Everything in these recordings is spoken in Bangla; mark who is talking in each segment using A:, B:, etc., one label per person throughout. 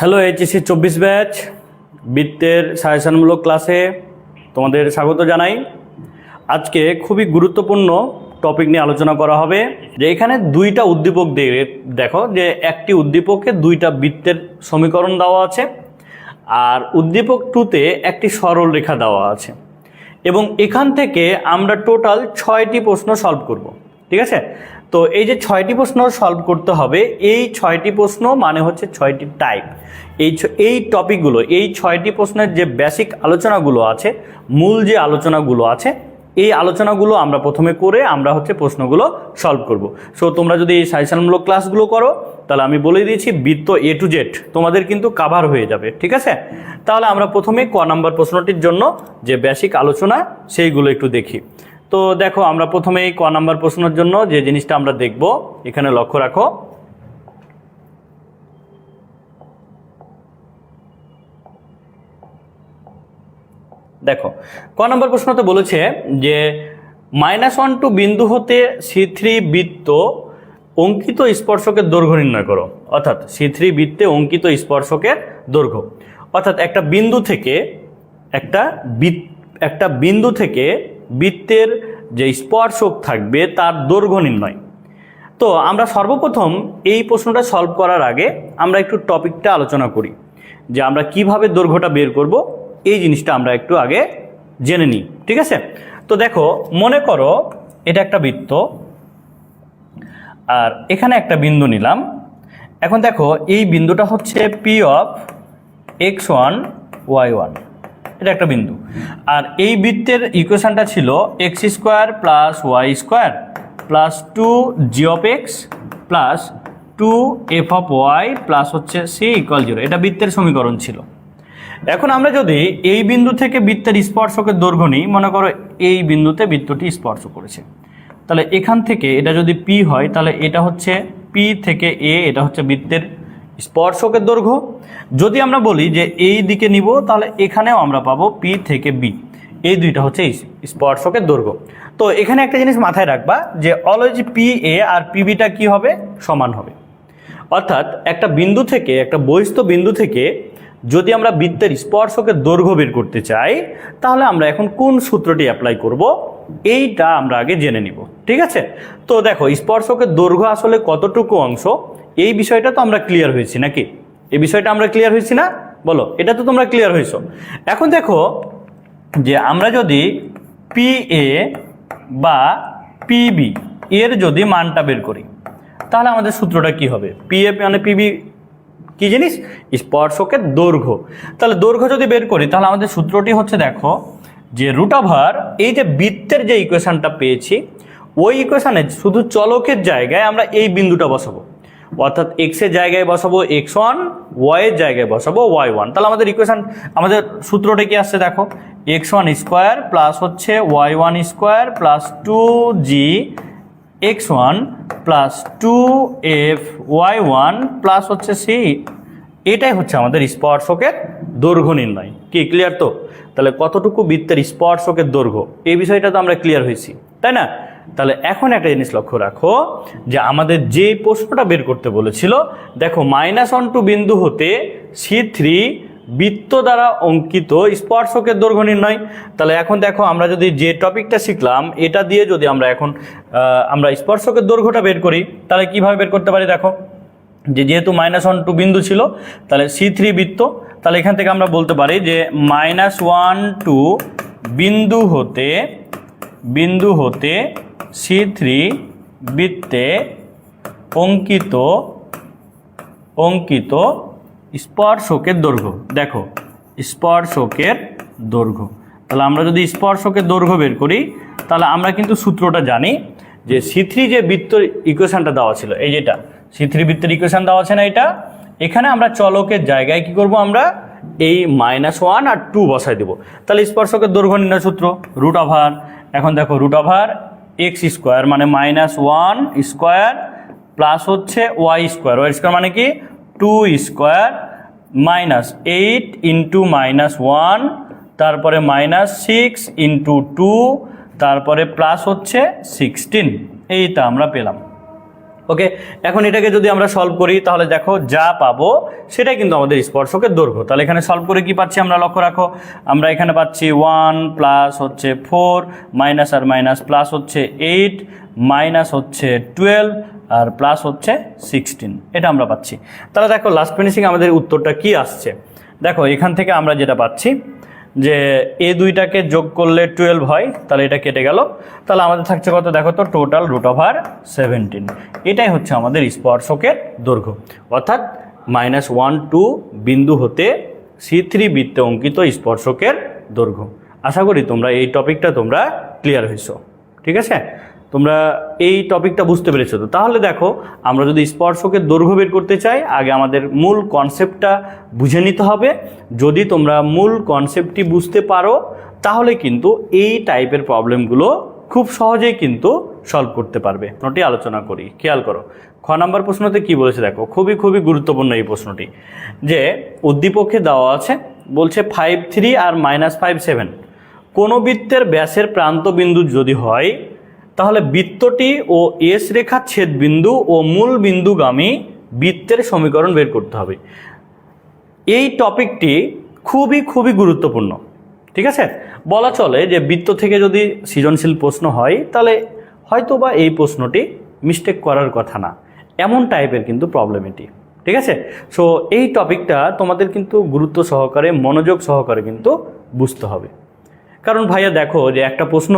A: হ্যালো এইচএসসি 24 ব্যাচ বৃত্তের সাজেশনমূলক ক্লাসে তোমাদের স্বাগত জানাই। আজকে খুবই গুরুত্বপূর্ণ টপিক নিয়ে আলোচনা করা হবে। যে এখানে দুইটা উদ্দীপক দিয়ে দেখো যে একটি উদ্দীপকে দুইটা বৃত্তের সমীকরণ দেওয়া আছে, আর উদ্দীপক 2তে একটি সরল রেখা দেওয়া আছে, এবং এখান থেকে আমরা টোটাল 6টি প্রশ্ন সলভ করব। ঠিক আছে, তো এই যে 6টি প্রশ্ন সলভ করতে হবে, এই 6টি প্রশ্ন মানে হচ্ছে 6টি টাইপ। এই টপিকগুলো, এই 6টি প্রশ্নের যে বেসিক আলোচনাগুলো আছে, মূল যে আলোচনাগুলো আছে, এই আলোচনাগুলো আমরা প্রথমে করে আমরা হচ্ছে প্রশ্নগুলো সলভ করব। সো তোমরা যদি এই সাজেশনমূলক ক্লাসগুলো করো তাহলে আমি বলে দিয়েছি বৃত্ত A to Z তোমাদের কিন্তু কাভার হয়ে যাবে। ঠিক আছে, তাহলে আমরা প্রথমে ক নাম্বার প্রশ্নটির জন্য যে বেসিক আলোচনা সেইগুলো একটু দেখি। তো দেখো, আমরা প্রথমে এই ক নাম্বার প্রশ্নের জন্য যে জিনিসটা আমরা দেখব, এখানে লক্ষ্য রাখো। দেখো, ক নম্বর প্রশ্নতে বলেছে যে -1 বিন্দু হতে C3 বৃত্ত অঙ্কিত স্পর্শকের দৈর্ঘ্য নির্ণয় করো। অর্থাৎ C3 বৃত্তে অঙ্কিত স্পর্শকের দৈর্ঘ্য, অর্থাৎ একটা বিন্দু থেকে বৃত্তের যে স্পর্শক থাকবে তার দৈর্ঘ্য নির্ণয়। তো আমরা সর্বপ্রথম এই প্রশ্নটা সলভ করার আগে আমরা একটু টপিকটা আলোচনা করি, যে আমরা কিভাবে দৈর্ঘ্যটা বের করব, এই জিনিসটা আমরা একটু আগে জেনে নিই। ঠিক আছে, তো দেখো, মনে করো এটা একটা বৃত্ত, আর এখানে একটা বিন্দু নিলাম। এখন দেখো, এই বিন্দুটা হচ্ছে P of x1 y1, এটা একটা বিন্দু। আর এই বৃত্তের ইকুয়েশনটা ছিল x² + y² + 2g of x + 2f of y + হচ্ছে c = 0। এটা বৃত্তের সমীকরণ ছিল। এখন আমরা যদি এই বিন্দু থেকে বৃত্তের স্পর্শকের দৈর্ঘ্য নিই, মনে করো এই বিন্দুতে বৃত্তটি স্পর্শ করেছে, তাহলে এখান থেকে এটা যদি P হয় তাহলে এটা হচ্ছে P থেকে A, এটা হচ্ছে বৃত্তের স্পর্শকের দৈর্ঘ্য। যদি আমরা বলি যে এই দিকে নিব, তাহলে এখানেও আমরা পাবো P থেকে B, এই দুইটা হচ্ছে স্পর্শকের দৈর্ঘ্য। তো এখানে একটা জিনিস মাথায় রাখবা যে অলওয়েজ PA আর PBটা কি হবে, সমান হবে। অর্থাৎ একটা বিন্দু থেকে, একটা বহিস্থ বিন্দু থেকে যদি আমরা বৃত্তের স্পর্শকের দৈর্ঘ্য বের করতে চাই, তাহলে আমরা এখন কোন সূত্রটি অ্যাপ্লাই করব, এইটা আমরা আগে জেনে নিব। ঠিক আছে, তো দেখো, স্পর্শকের দৈর্ঘ্য আসলে কতটুকু অংশ, এই বিষয়টা তো আমরা ক্লিয়ার হয়েছি নাকি? এই বিষয়টা আমরা ক্লিয়ার হয়েছি না? বলো, এটা তো তোমরা ক্লিয়ার হয়েছো। এখন দেখো যে আমরা যদি PA বা PB এর যদি মানটা বের করি, তাহলে আমাদের সূত্রটা কি হবে? PA মানে PB কি জিনিস? স্পর্শকের দৈর্ঘ্য। তাহলে দৈর্ঘ্য যদি বের করি, তাহলে আমাদের সূত্রটি হচ্ছে, দেখো, যে √, এই যে বৃত্তের যে ইকুয়েশনটা পেয়েছি, ওই ইকুয়েশনে শুধু চলকের জায়গায় আমরা এই বিন্দুটা বসাবো। অর্থাৎ x এর জায়গায় বসাবো x1, y এর জায়গায় বসাবো y1। তাহলে আমাদের ইকুয়েশন, আমাদের সূত্রটা কি আসছে? দেখো, x1² + হচ্ছে y1² + 2g x1 + 2f y1 + হচ্ছে c, এটাই হচ্ছে আমাদের স্পর্শকের দৈর্ঘ্য নির্ণয়। কি ক্লিয়ার? তো তাহলে কতটুকু বৃত্তের স্পর্শকের দৈর্ঘ্য, এই বিষয়টা তো আমরা ক্লিয়ার হয়েছি, তাই না? তাহলে এখন একটা জিনিস লক্ষ্য রাখো, যে আমাদের যে প্রশ্নটা বের করতে বলেছিল, দেখো, -1 বিন্দু হতে C3 বৃত্ত দ্বারা অঙ্কিত স্পর্শকের দৈর্ঘ্য নির্ণয়। তাহলে এখন দেখো, আমরা যদি যে টপিকটা শিখলাম এটা দিয়ে যদি আমরা এখন আমরা স্পর্শকের দৈর্ঘ্যটা বের করি, তাহলে কিভাবে বের করতে পারি? দেখো, যেহেতু -1 বিন্দু ছিল, তাহলে C3 বৃত্ত, তাহলে এখান থেকে আমরা বলতে পারি যে -1 বিন্দু হতে C3 বৃত্তে অঙ্কিত স্পর্শকের দৈর্ঘ্য। দেখো, স্পর্শকের দৈর্ঘ্য, তাহলে আমরা যদি স্পর্শকের দৈর্ঘ্য বের করি, তাহলে আমরা কিন্তু সূত্রটা জানি, যে C3 যে বৃত্তের ইকুয়েশনটা দেওয়া ছিল, এই যেটা C3 বৃত্তের ইকুয়েশন দেওয়া আছে না, এটা, এখানে আমরা চলকের জায়গায় কি করব, আমরা এই -1 আর 2 বসাই দেব। তাহলে স্পর্শকের দৈর্ঘ্য নির্ণয় সূত্র √। এখন দেখো, √x² মানে -1² প্লাস হচ্ছে y² মানে কি 2² -8 × -1, তারপরে -6 × 2, তারপরে প্লাস হচ্ছে 16, এইটা আমরা পেলাম। ওকে, এখন এটাকে যদি আমরা সলভ করি তাহলে দেখো যা পাবো সেটাই কিন্তু আমাদের স্পর্শকের দৈর্ঘ্য। তাহলে এখানে সলভ করে কি পাচ্ছি আমরা, লক্ষ্য রাখো, আমরা এখানে পাচ্ছি 1 প্লাস হচ্ছে 4 মাইনাস আর মাইনাস প্লাস হচ্ছে 8 মাইনাস হচ্ছে 12 আর প্লাস হচ্ছে 16, এটা আমরা পাচ্ছি। তাহলে দেখো লাস্ট ফিনিশিং আমাদের উত্তরটা কি আসছে। দেখো এখান থেকে আমরা যেটা পাচ্ছি যে এই দুইটাকে যোগ করলে 12 হয়, তাহলে এটা কেটে গেল, তাহলে আমাদের থাকছে কত দেখো তো, টোটাল √17। এটাই হচ্ছে আমাদের স্পর্শকের দৈর্ঘ্য, অর্থাৎ -1 2 বিন্দু হতে C3 বৃত্তে অঙ্কিত স্পর্শকের দৈর্ঘ্য। আশা করি তোমরা এই টপিকটা তোমরা ক্লিয়ার হয়েছো, ঠিক আছে, তোমরা এই টপিকটা বুঝতে পেরেছো। তো তাহলে দেখো আমরা যদি স্পর্শকের দৈর্ঘ্য বের করতে চাই, আগে আমাদের মূল কনসেপ্টটা বুঝে নিতে হবে। যদি তোমরা মূল কনসেপ্টটি বুঝতে পারো তাহলে কিন্তু এই টাইপের প্রবলেমগুলো খুব সহজেই কিন্তু সলভ করতে পারবে। নোটি আলোচনা করি, খেয়াল করো। খ নাম্বার প্রশ্নতে কি বলেছে দেখো, খুবই গুরুত্বপূর্ণ এই প্রশ্নটি, যে উদ্দীপকে দেওয়া আছে, বলছে 5 3 আর -5 7 কোনো বৃত্তের ব্যাসের প্রান্ত বিন্দু যদি হয় তাহলে বৃত্তটি ও এস রেখা ছেদ বিন্দু ও মূল বিন্দুগামী বৃত্তের সমীকরণ বের করতে হবে। এই টপিকটি খুবই গুরুত্বপূর্ণ, ঠিক আছে। বলা চলে যে বৃত্ত থেকে যদি সৃজনশীল প্রশ্ন হয় তাহলে হয়তো বা এই প্রশ্নটি মিস্টেক করার কথা না, এমন টাইপের কিন্তু প্রবলেম এটি, ঠিক আছে। সো এই টপিকটা তোমাদের কিন্তু গুরুত্ব সহকারে, মনোযোগ সহকারে কিন্তু বুঝতে হবে। কারণ ভাইয়া দেখো যে একটা প্রশ্ন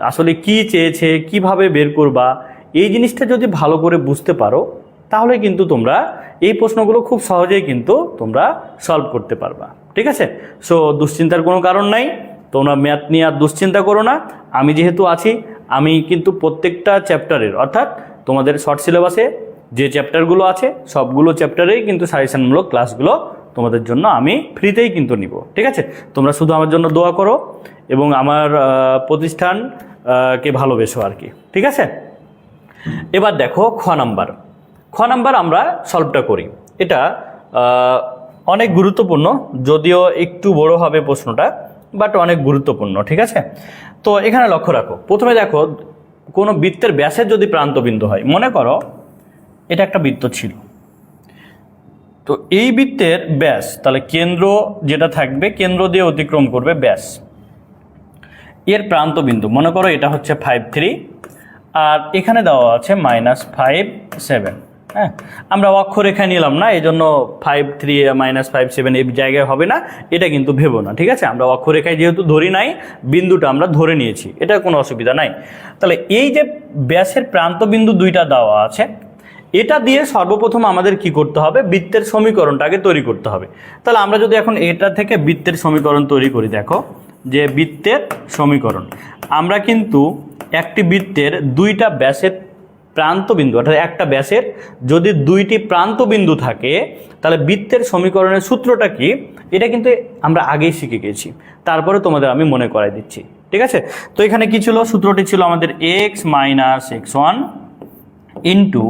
A: আসলে কি চেয়েছে, কিভাবে বের করবা, এই জিনিসটা যদি ভালো করে বুঝতে পারো তাহলে কিন্তু তোমরা এই প্রশ্নগুলো খুব সহজেই কিন্তু তোমরা সলভ করতে পারবা, ঠিক আছে। সো দুশ্চিন্তার কোনো কারণ নাই, তোমরা ম্যাথ নিয়ে আর দুশ্চিন্তা করো না। আমি যেহেতু আছি, আমি কিন্তু প্রত্যেকটা চ্যাপ্টারের, অর্থাৎ তোমাদের শর্ট সিলেবাসে যে চ্যাপ্টারগুলো আছে সবগুলো চ্যাপ্টারেই কিন্তু সাজেশনমূলক ক্লাসগুলো তোমাদের জন্য আমি ফ্রিতেই কিন্তু নিব, ঠিক আছে। তোমরা শুধু আমার জন্য দোয়া করো এবং আমার প্রতিষ্ঠানকে ভালোবেসো আর কি, ঠিক আছে। এবার দেখো খ নাম্বার আমরা সলভটা করি। এটা অনেক গুরুত্বপূর্ণ, যদিও একটু বড় হবে প্রশ্নটা, বাট অনেক গুরুত্বপূর্ণ, ঠিক আছে। তো এখানে লক্ষ্য রাখো, প্রথমে দেখো কোনো বৃত্তের ব্যাসের যদি প্রান্তবিন্দু হয়, মনে করো এটা একটা বৃত্ত ছিল, তো এই বৃত্তের ব্যাস, তাহলে কেন্দ্র যেটা থাকবে, কেন্দ্র দিয়ে অতিক্রম করবে ব্যাস, এর প্রান্তবিন্দু মনে করো এটা হচ্ছে 5 3 আর এখানে দেওয়া আছে -5 7। হ্যাঁ, আমরা অক্ষরেখা নিলাম না, এই জন্য 5 3 -5 7 এই জায়গায় হবে না, এটা কিন্তু ভেবো না, ঠিক আছে। আমরা অক্ষরেখায় যেহেতু ধরি নাই, বিন্দুটা আমরা ধরে নিয়েছি, এটা কোনো অসুবিধা নাই। তাহলে এই যে ব্যাসের প্রান্তবিন্দু দুইটা দেওয়া আছে, এটা দিয়ে সর্বপ্রথম আমাদের কি করতে হবে, বৃত্তের সমীকরণটাকে তৈরি করতে হবে। তাহলে আমরা যদি এখন এটা থেকে বৃত্তের সমীকরণ তৈরি করি, দেখো যে বৃত্তের সমীকরণ, আমরা কিন্তু একটি বৃত্তের দুইটা ব্যাসের প্রান্তবিন্দু, অর্থাৎ একটা ব্যাসের যদি দুইটি প্রান্তবিন্দু থাকে তাহলে বৃত্তের সমীকরণের সূত্রটা কি, এটা কিন্তু আমরা আগেই শিখে গেছি, তারপরে তোমাদের আমি মনে করাই দিচ্ছি, ঠিক আছে। তো এখানে কি ছিল, সূত্রটি ছিল আমাদের x - x1 into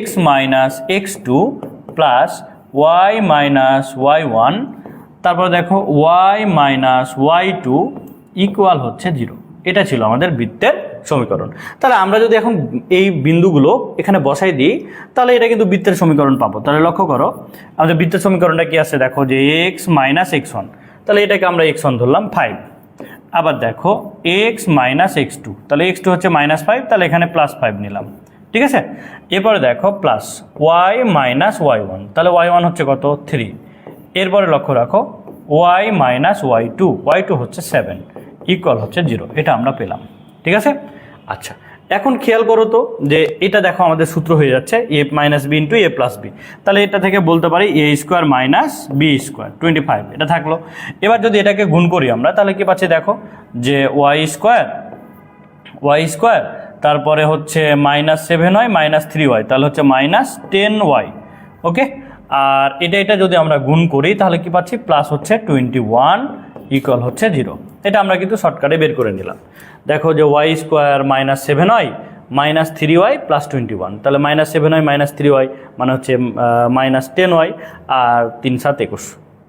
A: x - x2 plus y - y1, তারপর দেখো y - y2 ইকুয়াল হচ্ছে 0। এটা ছিল আমাদের বৃত্তের সমীকরণ। তাহলে আমরা যদি এখন এই বিন্দুগুলো এখানে বসাই দিই তাহলে এটা কিন্তু বৃত্তের সমীকরণ পাবো। তাহলে লক্ষ্য করো আমাদের বৃত্তের সমীকরণটা কি আছে, দেখো যে x - x1, তাহলে এটাকে আমরা x1 ধরলাম 5, আবার দেখো x - x2, তাহলে x2 হচ্ছে -5, তাহলে এখানে +5 নিলাম, ঠিক আছে। এরপরে দেখো প্লাস y - y1, তাহলে y1 হচ্ছে কত 3, এরপরে লক্ষ্য রাখো y - y2 হচ্ছে 7 ইকুয়াল হচ্ছে 0, এটা আমরা পেলাম, ঠিক আছে। আচ্ছা, এখন খেয়াল করো তো যে এটা দেখো আমাদের সূত্র হয়ে যাচ্ছে a - b into a + b, তাহলে এটা থেকে বলতে পারি a² - b² 25, এটা থাকলো। এবার যদি এটাকে গুণ করি আমরা তাহলে কি পাচ্ছি, দেখো যে y² তারপরে হচ্ছে -7 হয় -3y, তাহলে হচ্ছে -10y, ওকে। আর এটা যদি আমরা গুণ করি তাহলে কি পাচ্ছি, প্লাস হচ্ছে 21 ইকুয়াল হচ্ছে 0, এটা আমরা কিন্তু শর্টকাটে বের করে নিলাম। দেখো যে y² -7y -3y প্লাস 21, তাহলে -7y -3y মানে হচ্ছে -10y আর 3 7 21,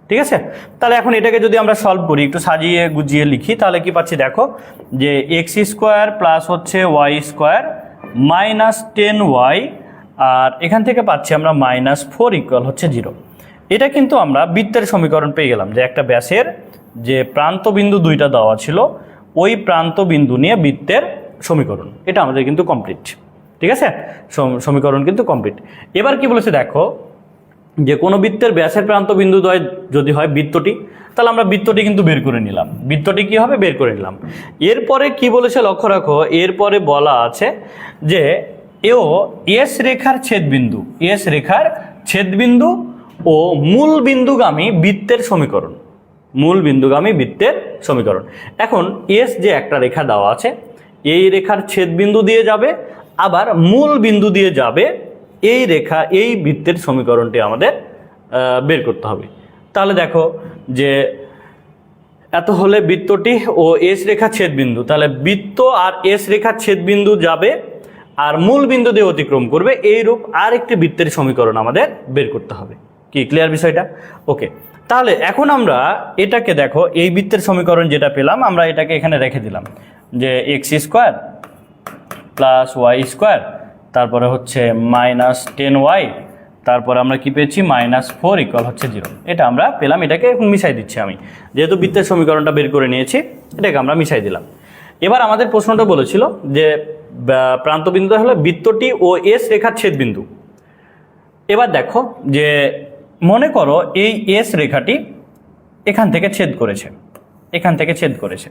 A: ঠিক আছে। তাহলে এখন এটাকে যদি আমরা সলভ করি, একটু সাজিয়ে গুজিয়ে লিখি, তাহলে কি পাচ্ছি, দেখো যে x² প্লাস হচ্ছে y² -10y আর এখান থেকে পাচ্ছি আমরা -4 ইকুয়াল হচ্ছে 0। এটা কিন্তু আমরা বৃত্তের সমীকরণ পেয়ে গেলাম, যে একটা ব্যাসের যে প্রান্ত বিন্দু দুইটা দেওয়া ছিল ওই প্রান্ত বিন্দু নিয়ে বৃত্তের সমীকরণ, এটা আমাদের কিন্তু কমপ্লিট। ঠিক আছে, সমীকরণ কিন্তু কমপ্লিট। এবার কি বলেছে দেখো, যে কোনো বৃত্তের ব্যাসের প্রান্ত বিন্দু যদি হয় বৃত্তটি, তাহলে আমরা বৃত্তটি কিন্তু বের করে নিলাম। বৃত্তটি কি হবে বের করে নিলাম। এরপরে কি বলেছে লক্ষ্য রাখো, এরপরে বলা আছে যে এও এস রেখার ছেদবিন্দু, এস রেখার ছেদবিন্দু ও মূল বিন্দুগামী বৃত্তের সমীকরণ, মূল বিন্দুগামী বৃত্তের সমীকরণ। এখন এস যে একটা রেখা দেওয়া আছে, এই রেখার ছেদবিন্দু দিয়ে যাবে, আবার মূল বিন্দু দিয়ে যাবে, এই রেখা এই বৃত্তের সমীকরণটি আমাদের বের করতে হবে। তাহলে দেখো যে এত হলে বৃত্তটি ও এস রেখা ছেদবিন্দু, তাহলে বৃত্ত আর এস রেখার ছেদবিন্দু যাবে আর মূল বিন্দু দিয়ে অতিক্রম করবে, এইরূপ আর একটি বৃত্তের সমীকরণ আমাদের বের করতে হবে। কি ক্লিয়ার বিষয়টা? ওকে, তাহলে এখন আমরা এটাকে দেখো, এই বৃত্তের সমীকরণ যেটা পেলাম আমরা এটাকে এখানে রেখে দিলাম, যে x² + y², তারপরে হচ্ছে -10y, তারপরে আমরা কি পেয়েছি -4 ইকুয়াল হচ্ছে 0। এটা আমরা পেলাম, এটাকে এখন মিশাই দিচ্ছি আমি, যেহেতু বৃত্তের সমীকরণটা বের করে নিয়েছি এটাকে আমরা মিশাই দিলাম। এবার আমাদের প্রশ্নটা বলেছিল যে প্রান্তবিন্দুটা হলো বৃত্তটি ও এস রেখার ছেদবিন্দু। এবার দেখো যে মনে করো এই এস রেখাটি এখান থেকে ছেদ করেছে, এখান থেকে ছেদ করেছে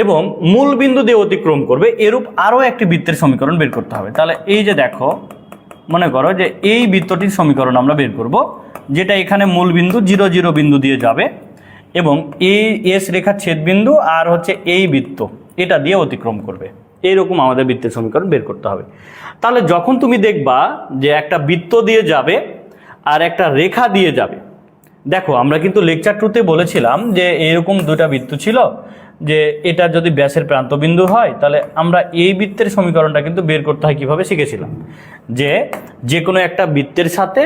A: এবং মূল বিন্দু দিয়ে অতিক্রম করবে, এরূপ আরও একটি বৃত্তের সমীকরণ বের করতে হবে। তাহলে এই যে দেখো, মনে করো যে এই বৃত্তটির সমীকরণ আমরা বের করব, যেটা এখানে মূল বিন্দু 0 0 বিন্দু দিয়ে যাবে এবং এই এস রেখার ছেদবিন্দু আর হচ্ছে এই বৃত্ত এটা দিয়ে অতিক্রম করবে, এইরকম আমাদের বৃত্তের সমীকরণ বের করতে হবে। তাহলে যখন তুমি দেখবা যে একটা বৃত্ত দিয়ে যাবে আর একটা রেখা দিয়ে যাবে, দেখো আমরা কিন্তু লেকচার 2তে বলেছিলাম যে এরকম দুটা বৃত্ত ছিল, যে এটা যদি ব্যাসের প্রান্তবিন্দু হয় তাহলে আমরা এই বৃত্তের সমীকরণটা কিন্তু বের করতে হয় কীভাবে শিখেছিলাম, যে কোনো একটা বৃত্তের সাথে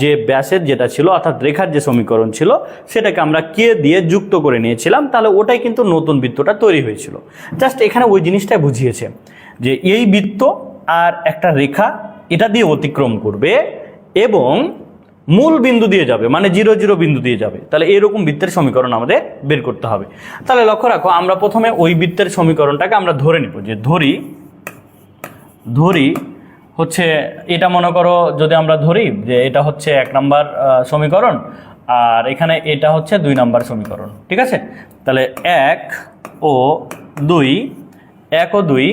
A: যে ব্যাসের যেটা ছিল অর্থাৎ রেখার যে সমীকরণ ছিল সেটাকে আমরা কে দিয়ে যুক্ত করে নিয়েছিলাম, তাহলে ওটাই কিন্তু নতুন বৃত্তটা তৈরি হয়েছিল। জাস্ট এখানে ওই জিনিসটাই বুঝিয়েছে যে এই বৃত্ত আর একটা রেখা এটা দিয়ে অতিক্রম করবে এবং মূল বিন্দু দিয়ে যাবে, মানে 0 0 বিন্দু দিয়ে যাবে, তাহলে এরকম বৃত্তের সমীকরণ আমাদের বের করতে হবে। তাহলে লক্ষ্য রাখো, আমরা প্রথমে ওই বৃত্তের সমীকরণটাকে আমরা ধরে নিব, যে ধরি হচ্ছে এটা, মনে করো যদি আমরা ধরি যে এটা হচ্ছে 1 নম্বর সমীকরণ আর এখানে এটা হচ্ছে 2 নম্বর সমীকরণ। ঠিক আছে, তাহলে 1 ও 2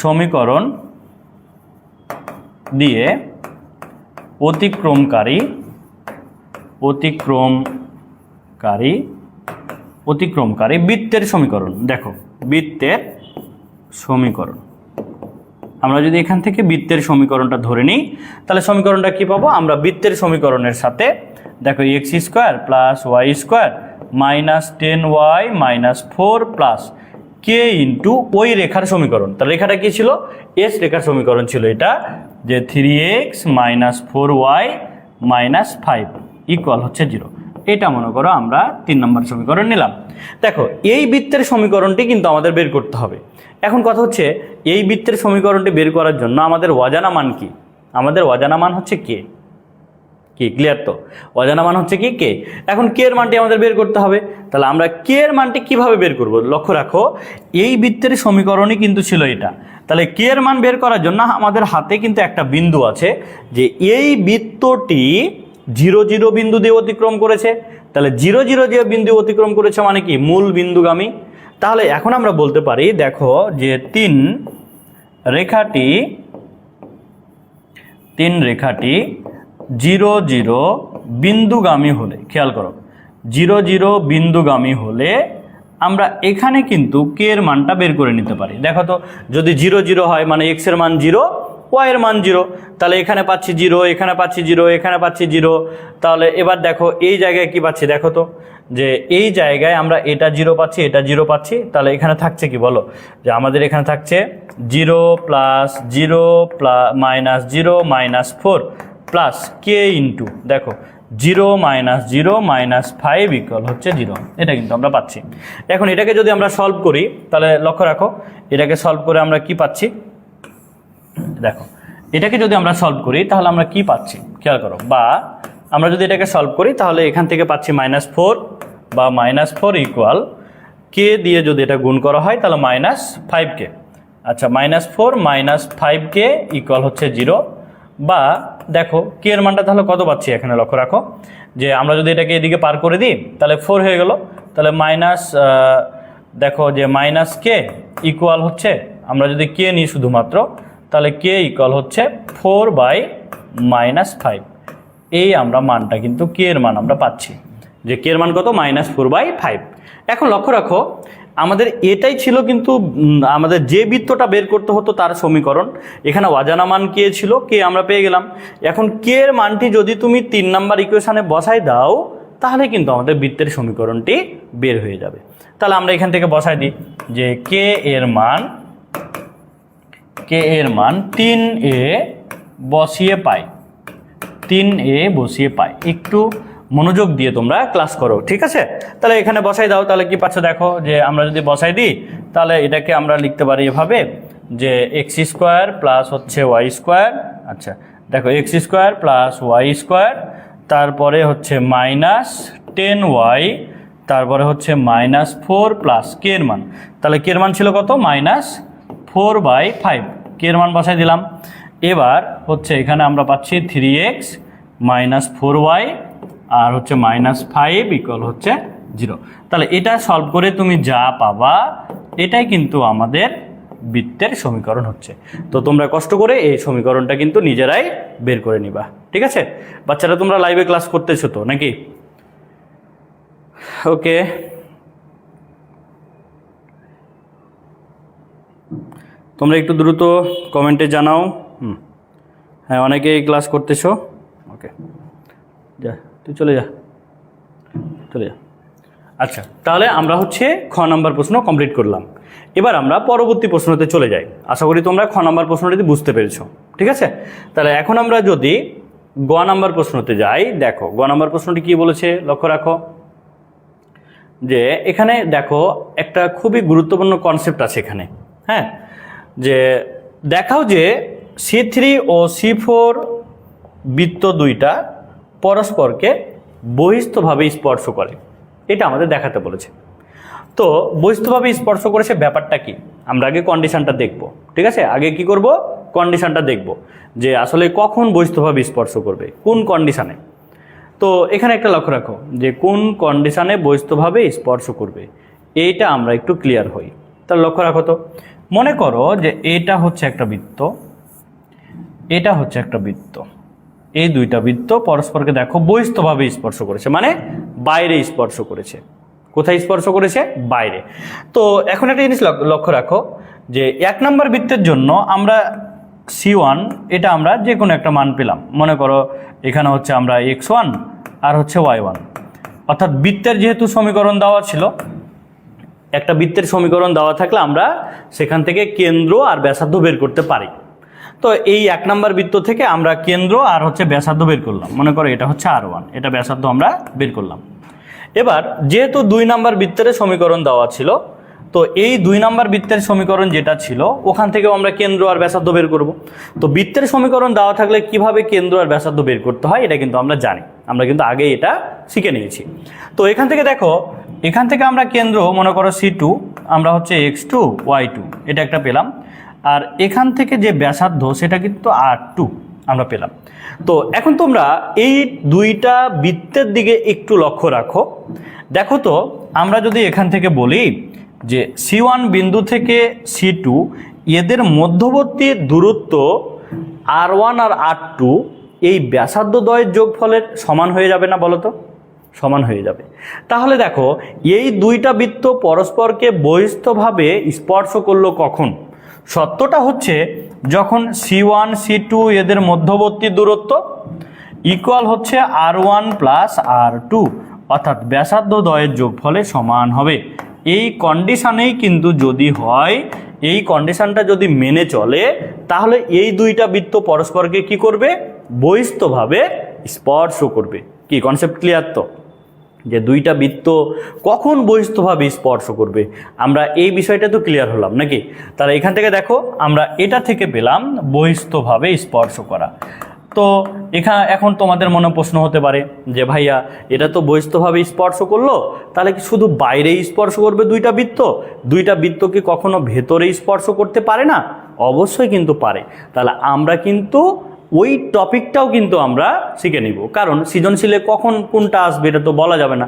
A: সমীকরণ দিয়ে অতিক্রমকারী বৃত্তের সমীকরণ। দেখো বৃত্তের সমীকরণ, আমরা যদি এখান থেকে বৃত্তের সমীকরণটা ধরে নিই তাহলে সমীকরণটা কি পাবো, আমরা বৃত্তের সমীকরণের সাথে দেখো x² + y² -10y -4 প্লাস কে ইন্টু ওই রেখার সমীকরণ। তাহলে রেখাটা কি ছিল, এস রেখার সমীকরণ ছিল এটা, যে 3x - 4y - 5 ইকুয়াল হচ্ছে 0। এটা মনে করো আমরা 3 নম্বর সমীকরণ নিলাম। দেখো এই বৃত্তের সমীকরণটি কিন্তু আমাদের বের করতে হবে। এখন কথা হচ্ছে এই বৃত্তের সমীকরণটি বের করার জন্য আমাদের অজানা মান কি, আমাদের অজানা মান হচ্ছে কে, কি ক্লিয়ার? তো অজানা মান হচ্ছে কি কে। এখন কে এর মানটি আমাদের বের করতে হবে, তাহলে আমরা কে এর মানটি কিভাবে বের করব, লক্ষ্য রাখো এই বৃত্তের সমীকরণই কিন্তু ছিল এটা। তাহলে কে এর মান বের করার জন্য আমাদের হাতে কিন্তু একটা বিন্দু আছে, যে এই বৃত্তটি 0 0 বিন্দু দিয়ে অতিক্রম করেছে, তাহলে 0 0 যে বিন্দু অতিক্রম করেছে মানে কি মূল বিন্দুগামী। তাহলে এখন আমরা বলতে পারি দেখো যে 3 রেখাটি 0 0 বিন্দুগামী হলে, খেয়াল করো 0 0 বিন্দুগামী হলে আমরা এখানে কিন্তু কে এর মানটা বের করে নিতে পারি। দেখো তো যদি 0 0 হয় মানে x এর মান 0, y এর মান 0, তাহলে এখানে পাচ্ছি 0, এখানে পাচ্ছি 0, এখানে পাচ্ছি 0। তাহলে এবার দেখো এই জায়গায় কি পাচ্ছি, দেখো তো যে এই জায়গায় আমরা এটা 0 পাচ্ছি, এটা 0 পাচ্ছি, তাহলে এখানে থাকছে কি বলো, যে আমাদের এখানে থাকছে 0 + 0 -0 -4 প্লাস কে ইন্টু দেখো 0 - 0 -5 ইকুয়াল হচ্ছে 0। এটা কিন্তু আমরা পাচ্ছি। এখন এটাকে যদি আমরা সলভ করি তাহলে লক্ষ্য রাখো, এটাকে সলভ করে আমরা কি পাচ্ছি, দেখো এটাকে যদি আমরা সলভ করি তাহলে আমরা কি পাচ্ছি খেয়াল করো, বা আমরা যদি এটাকে সলভ করি তাহলে এখান থেকে পাচ্ছি -4 বা -4 ইকুয়াল কে দিয়ে যদি এটা গুণ করা হয় তাহলে -5k। আচ্ছা, -4 -5k ইকুয়াল হচ্ছে 0, বা দেখো কে এর মানটা তাহলে কত পাচ্ছি এখানে লক্ষ্য রাখো যে আমরা যদি এটাকে এদিকে পার করে দিই তাহলে 4 হয়ে গেল, তাহলে দেখো যে -k ইকুয়াল হচ্ছে, আমরা যদি কে নিই শুধুমাত্র তাহলে কে ইকুয়াল হচ্ছে 4/-5। এই আমরা মানটা কিন্তু কে এর মান আমরা পাচ্ছি, যে কে এর মান কত -4/5। এখন লক্ষ্য রাখো আমাদের এটাই ছিল, কিন্তু আমাদের যে বৃত্তটা বের করতে হতো তার সমীকরণ, এখানে অজানা মান কে ছিল, কে আমরা পেয়ে গেলাম। এখন কে এর মানটি যদি তুমি 3 নম্বর ইকুয়েশনে বসাই দাও তাহলে কিন্তু আমাদের বৃত্তের সমীকরণটি বের হয়ে যাবে। তাহলে আমরা এখান থেকে বসাই দিই যে কে এর মান 3a বসিয়ে পাই, 3a বসিয়ে পাই। একটু মনোযোগ দিয়ে তোমরা ক্লাস করো, ঠিক আছে? তাহলে এখানে বসাই দাও, তাহলে কি পাচ্ছ দেখো যে আমরা যদি বসাই দিই তাহলে এটাকে আমরা লিখতে পারি এভাবে যে x² প্লাস হচ্ছে y²। আচ্ছা দেখো x² প্লাস y², তারপরে হচ্ছে -10y, তারপরে হচ্ছে -4 প্লাস কে এর মান, তাহলে কে এর মান ছিল কত -4/5, কে এর মান বসাই দিলাম। এবার হচ্ছে এখানে আমরা পাচ্ছি 3x -4y আর হচ্ছে -5 ইকুয়াল হচ্ছে 0। তাহলে এটা সলভ করে তুমি যা পাবা এটাই কিন্তু আমাদের বৃত্তের সমীকরণ হচ্ছে। তো তোমরা কষ্ট করে এই সমীকরণটা কিন্তু নিজেরাই বের করে নিবা, ঠিক আছে? বাচ্চারা তোমরা লাইভে ক্লাস করতেছো তো নাকি? ওকে, তোমরা একটু দ্রুত কমেন্টে জানাও। হ্যাঁ, অনেকেই ক্লাস করতেছো। ওকে, যা তুই চলে যা। আচ্ছা, তাহলে আমরা হচ্ছে খ নাম্বার প্রশ্ন কমপ্লিট করলাম। এবার আমরা পরবর্তী প্রশ্নতে চলে যাই। আশা করি তোমরা খ নাম্বার প্রশ্নটি বুঝতে পেরেছো, ঠিক আছে? তাহলে এখন আমরা যদি গ নাম্বার প্রশ্নতে যাই, দেখো গ নাম্বার প্রশ্নটি কি বলেছে লক্ষ্য রাখো যে এখানে দেখো একটা খুবই গুরুত্বপূর্ণ কনসেপ্ট আছে এখানে। হ্যাঁ, যে দেখাও যে C3 ও C4 বৃত্ত দুইটা পরস্পরকে বহিস্থভাবে স্পর্শ করে, এটা আমাদের দেখাতে বলেছে। তো বহিস্থভাবে স্পর্শ করেছে ব্যাপারটা কি, আমরা আগে কন্ডিশনটা দেখব, ঠিক আছে? আগে কি করব, কন্ডিশনটা দেখব যে আসলে কখন বহিস্থভাবে স্পর্শ করবে, কোন কন্ডিশনে। তো এখানে একটা লক্ষ্য রাখো যে কোন কন্ডিশনে বহিস্থভাবে স্পর্শ করবে, এইটা আমরা একটু ক্লিয়ার হই। তাহলে লক্ষ্য রাখো, তো মনে করো যে এটা হচ্ছে একটা বৃত্ত, এটা হচ্ছে একটা বৃত্ত, এই দুইটা বৃত্ত পরস্পরকে দেখো বহিস্থভাবে স্পর্শ করেছে, মানে বাইরে স্পর্শ করেছে। কোথায় স্পর্শ করেছে? বাইরে। তো এখন একটা জিনিস লক্ষ্য রাখো যে 1 নম্বর বৃত্তের জন্য আমরা C1 এটা আমরা যে কোনো একটা মান পেলাম, মনে করো এখানে হচ্ছে আমরা x1 আর হচ্ছে y1, অর্থাৎ বৃত্তের যেহেতু সমীকরণ দেওয়া ছিল, একটা বৃত্তের সমীকরণ দেওয়া থাকলে আমরা সেখান থেকে কেন্দ্র আর ব্যাসার্ধ বের করতে পারি। তো এই 1 নম্বর বৃত্ত থেকে আমরা কেন্দ্র আর হচ্ছে ব্যাসার্ধ বের করলাম, মনে করো এটা হচ্ছে r1, এটা ব্যাসার্ধ আমরা বের করলাম। এবার যেহেতু 2 নম্বর বৃত্তের সমীকরণ দেওয়া ছিল, তো এই 2 নম্বর বৃত্তের সমীকরণ যেটা ছিল ওখান থেকেও আমরা কেন্দ্র আর ব্যাসার্ধ বের করব। তো বৃত্তের সমীকরণ দেওয়া থাকলে কিভাবে কেন্দ্র আর ব্যাসার্ধ বের করতে হয় এটা কিন্তু আমরা জানি, আমরা কিন্তু আগে এটা শিখে নিয়েছি। তো এখান থেকে দেখো, এখান থেকে আমরা কেন্দ্র মনে করো C2, আমরা হচ্ছে x2 y2 এটা একটা পেলাম, আর এখান থেকে যে ব্যাসার্ধ সেটা কিন্তু r2 আমরা পেলাম। তো এখন তোমরা এই দুইটা বৃত্তের দিকে একটু লক্ষ্য রাখো। দেখো তো আমরা যদি এখান থেকে বলি যে C1 বিন্দু থেকে C2 এদের মধ্যবর্তী দূরত্ব R1 আর R2 এই ব্যাসার্ধ দ্বয়ের যোগফলের সমান হয়ে যাবে না, বলো তো? সমান হয়ে যাবে। তাহলে দেখো এই দুইটা বৃত্ত পরস্পরকে বহিস্থভাবে স্পর্শ করলো কখন? সত্যটা হচ্ছে যখন C1 C2 এদের মধ্যবর্তী দূরত্ব ইকুয়াল হচ্ছে R1 প্লাস R2, অর্থাৎ ব্যাসার্ধ দ্বয়ের যোগফলে সমান হবে। এই কন্ডিশনেই কিন্তু যদি হয়, এই কন্ডিশনটা যদি মেনে চলে তাহলে এই দুইটা বৃত্ত পরস্পরকে কি করবে? বহিস্থভাবে স্পর্শ করবে। কি কনসেপ্ট ক্লিয়ার তো? যে দুইটা বৃত্ত কখন বহিস্থভাবে স্পর্শ করবে, আমরা এই বিষয়টা তো ক্লিয়ার হলাম নাকি? তাহলে এখান থেকে দেখো আমরা এটা থেকে পেলাম বহিস্থভাবে স্পর্শ করা। তো এখন তোমাদের মনে প্রশ্ন হতে পারে যে ভাইয়া এটা তো বহিস্থভাবে স্পর্শ করলো, তাহলে কি শুধু বাইরেই স্পর্শ করবে দুইটা বৃত্ত কি কখনো ভেতরে স্পর্শ করতে পারে না? অবশ্যই কিন্তু পারে। তাহলে আমরা কিন্তু ওই টপিকটাও কিন্তু আমরা শিখে নিব, কারণ সৃজনশীলে কখন কোনটা আসবে এটা তো বলা যাবে না।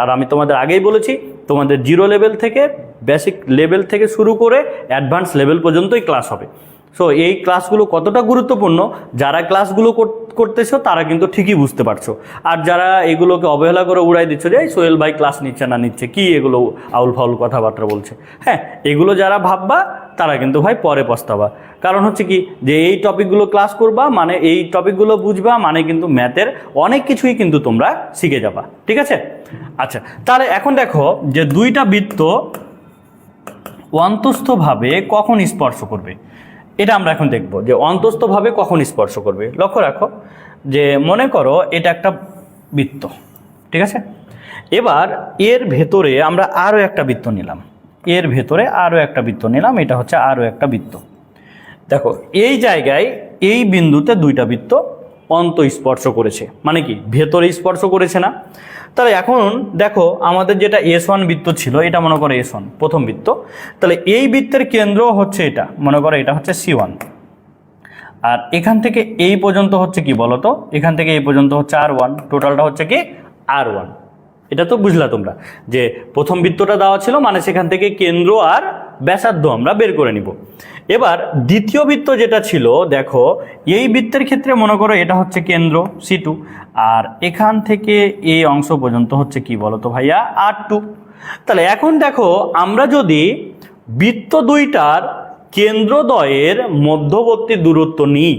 A: আর আমি তোমাদের আগেই বলেছি, তোমাদের 0 লেভেল থেকে বেসিক লেভেল থেকে শুরু করে অ্যাডভান্স লেভেল পর্যন্তই ক্লাস হবে। সো এই ক্লাসগুলো কতটা গুরুত্বপূর্ণ, যারা ক্লাসগুলো করতেছো তারা কিন্তু ঠিকই বুঝতে পারছো। আর যারা এগুলোকে অবহেলা করে উড়াই দিচ্ছ যে সোহেল ভাই ক্লাস নিচ্ছে না নিচ্ছে, কি এগুলো আউল ফাউল কথাবার্তা বলছে, হ্যাঁ এগুলো যারা ভাববা তারা কিন্তু ভাই পরে পস্তাবা। কারণ হচ্ছে কি, যে এই টপিকগুলো ক্লাস করবা মানে এই টপিকগুলো বুঝবা মানে কিন্তু ম্যাথের অনেক কিছুই কিন্তু তোমরা শিখে যাবা, ঠিক আছে? আচ্ছা, তাহলে এখন দেখো যে দুইটা বৃত্ত অন্তস্থভাবে কখন স্পর্শ করবে, এটা আমরা এখন দেখব যে অন্তস্থভাবে কখন স্পর্শ করবে। লক্ষ্য রাখো যে মনে করো এটা একটা বৃত্ত, ঠিক আছে? এবার এর ভেতরে আমরা আরও একটা বৃত্ত নিলাম, এটা হচ্ছে আরও একটা বৃত্ত। দেখো এই জায়গায় এই বিন্দুতে দুইটা বৃত্ত অন্তঃস্পর্শ করেছে, মানে কি ভেতরে স্পর্শ করেছে না? তাহলে এখন দেখো আমাদের যেটা S1 বৃত্ত ছিল, এটা মনে করো S1 প্রথম বৃত্ত, তাহলে এই বৃত্তের কেন্দ্র হচ্ছে এটা, মনে করো এটা হচ্ছে C1, আর এখান থেকে এই পর্যন্ত হচ্ছে কি বলতো, এখান থেকে এই পর্যন্ত হচ্ছে R1, টোটালটা হচ্ছে কি R1। এটা তো বুঝলা তোমরা যে প্রথম বৃত্তটা দেওয়া ছিল মানে সেখান থেকে কেন্দ্র আর ব্যাসার্ধ আমরা বের করে নিব। এবার দ্বিতীয় বৃত্ত যেটা ছিল, দেখো এই বৃত্তের ক্ষেত্রে মনে করো এটা হচ্ছে কেন্দ্র C2, আর এখান থেকে এই অংশ পর্যন্ত হচ্ছে কি বলতো ভাইয়া R2। তাহলে এখন দেখো আমরা যদি বৃত্ত দুইটার কেন্দ্রদ্বয়ের মধ্যবর্তী দূরত্ব নিই,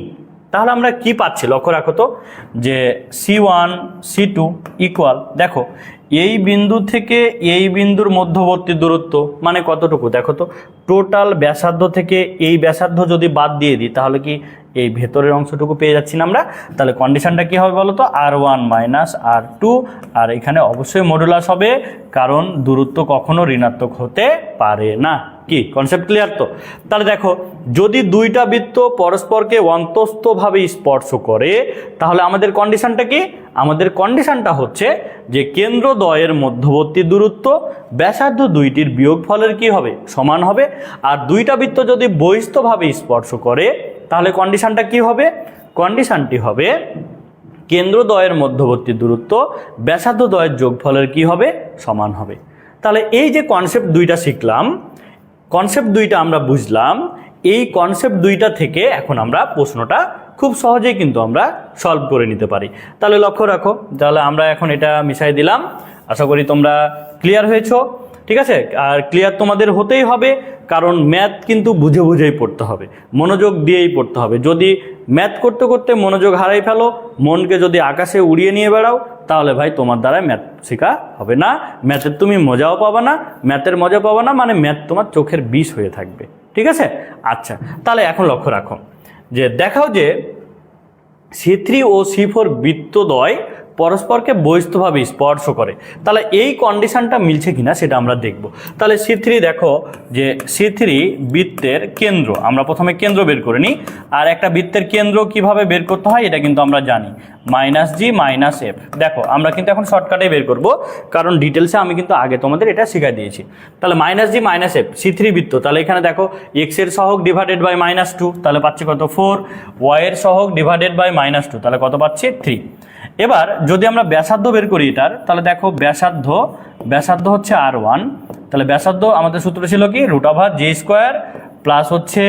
A: তাহলে আমরা কি পাচ্ছি লক্ষ্য রাখো তো, যে C1 C2 ইকুয়াল, দেখো এই বিন্দু থেকে এই বিন্দুর মধ্যবর্তী দূরত্ব মানে কতটুকু দেখো তো, টোটাল ব্যাসার্ধ থেকে এই ব্যাসার্ধ যদি বাদ দিয়ে দিই তাহলে কি এই ভেতরের অংশটুকু পেয়ে যাচ্ছি না আমরা। তাহলে কন্ডিশনটা কি হবে বলো তো, R1 মাইনাস R2, আর এখানে অবশ্যই মডুলাস হবে কারণ দূরত্ব কখনো ঋণাত্মক হতে পারে না। কি কনসেপ্ট ক্লিয়ার তো? তাহলে দেখো যদি দুইটা বৃত্ত পরস্পরকে অন্তস্থভাবে স্পর্শ করে তাহলে আমাদের কন্ডিশনটা কি, আমাদের কন্ডিশনটা হচ্ছে যে কেন্দ্রদ্বয়ের মধ্যবর্তী দূরত্ব ব্যাসার্ধ দুইটির বিয়োগফলের কি হবে, সমান হবে। আর দুইটা বৃত্ত যদি বহিস্থভাবে স্পর্শ করে তাহলে কন্ডিশনটা কি হবে, কন্ডিশনটি হবে কেন্দ্রদ্বয়ের মধ্যবর্তী দূরত্ব ব্যাসার্ধ দ্বয়ের যোগফলের কি হবে, সমান হবে। তাহলে এই যে কনসেপ্ট দুইটা শিখলাম, কনসেপ্ট দুইটা আমরা বুঝলাম, এই কনসেপ্ট দুইটা থেকে এখন আমরা প্রশ্নটা খুব সহজেই কিন্তু আমরা সলভ করে নিতে পারি। তাহলে লক্ষ্য রাখো, তাহলে আমরা এখন এটা মিশাই দিলাম, আশা করি তোমরা ক্লিয়ার হয়েছো, ঠিক আছে? আর ক্লিয়ার তোমাদের হতেই হবে, কারণ ম্যাথ কিন্তু বুঝে বুঝেই পড়তে হবে, মনোযোগ দিয়েই পড়তে হবে। যদি ম্যাথ করতে করতে মনোযোগ হারাই ফেলো, মনকে যদি আকাশে উড়িয়ে নিয়ে বেড়াও, তাহলে ভাই তোমার দ্বারা ম্যাথ শেখা হবে না, ম্যাথের তুমি মজাও পাবা না, ম্যাথের মজা পাবা না মানে ম্যাথ তোমার চোখের বিষ হয়ে থাকবে, ঠিক আছে? আচ্ছা, তাহলে এখন লক্ষ্য রাখো যে দেখাও যে C3 ও C4 বৃত্তদ্বয় পরস্পরকে বহিস্থভাবে স্পর্শ করে, তাহলে এই কন্ডিশনটা মিলছে কিনা সেটা আমরা দেখব। তাহলে C3 দেখো যে C3 বৃত্তের কেন্দ্র, আমরা প্রথমে কেন্দ্র বের করে নিই। আর একটা বৃত্তের কেন্দ্র কিভাবে বের করতে হয় এটা কিন্তু আমরা জানি, -G - F। দেখো আমরা কিন্তু এখন শর্টকাটে বের করব, কারণ ডিটেলসে আমি কিন্তু আগে তোমাদের এটা শিখাই দিয়েছি। তাহলে -G - F C3 বৃত্ত, তাহলে এখানে দেখো x এর সহগ ডিভাইডেড বাই -2, তাহলে পাচ্ছি কত 4, y এর সহগ ডিভাইডেড বাই -2, তাহলে কত পাচ্ছি 3। এবার যদি আমরা ব্যাসার্ধ বের করি এটার, তাহলে দেখো ব্যাসার্ধ হচ্ছে R1, তাহলে ব্যাসার্ধ আমাদের সূত্র ছিল কি √G² প্লাস হচ্ছে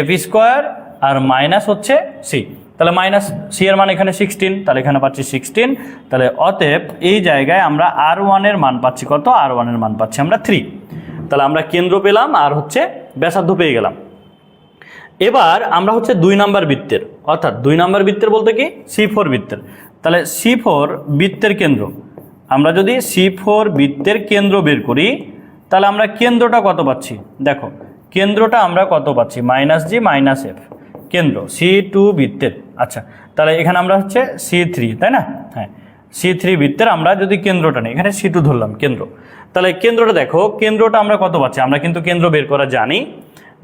A: F² আর মাইনাস হচ্ছে C, তাহলে -C এর মান এখানে 16, তাহলে এখানে পাচ্ছি 16। তাহলে অতএব এই জায়গায় আমরা R1 এর মান পাচ্ছি কত, R1 এর মান পাচ্ছি আমরা 3। তাহলে আমরা কেন্দ্র পেলাম আর হচ্ছে ব্যাসার্ধ পেয়ে গেলাম। এবার আমরা হচ্ছে 2 নম্বর বৃত্তের, অর্থাৎ 2 নম্বর বৃত্তের বলতে কি C4 বৃত্তের, তাহলে C4 বৃত্তের কেন্দ্র, আমরা যদি C4 বৃত্তের কেন্দ্র বের করি তাহলে আমরা কেন্দ্রটা কত পাচ্ছি, দেখো কেন্দ্রটা আমরা কত পাচ্ছি -G - F, কেন্দ্র C2 বৃত্তের। আচ্ছা, তাহলে এখানে আমরা হচ্ছে C3, তাই না? হ্যাঁ, C3 বৃত্তের আমরা যদি কেন্দ্রটা নিই, এখানে C2 ধরলাম কেন্দ্র, তাহলে কেন্দ্রটা দেখো, কেন্দ্রটা আমরা কত পাচ্ছি, আমরা কিন্তু কেন্দ্র বের করা জানি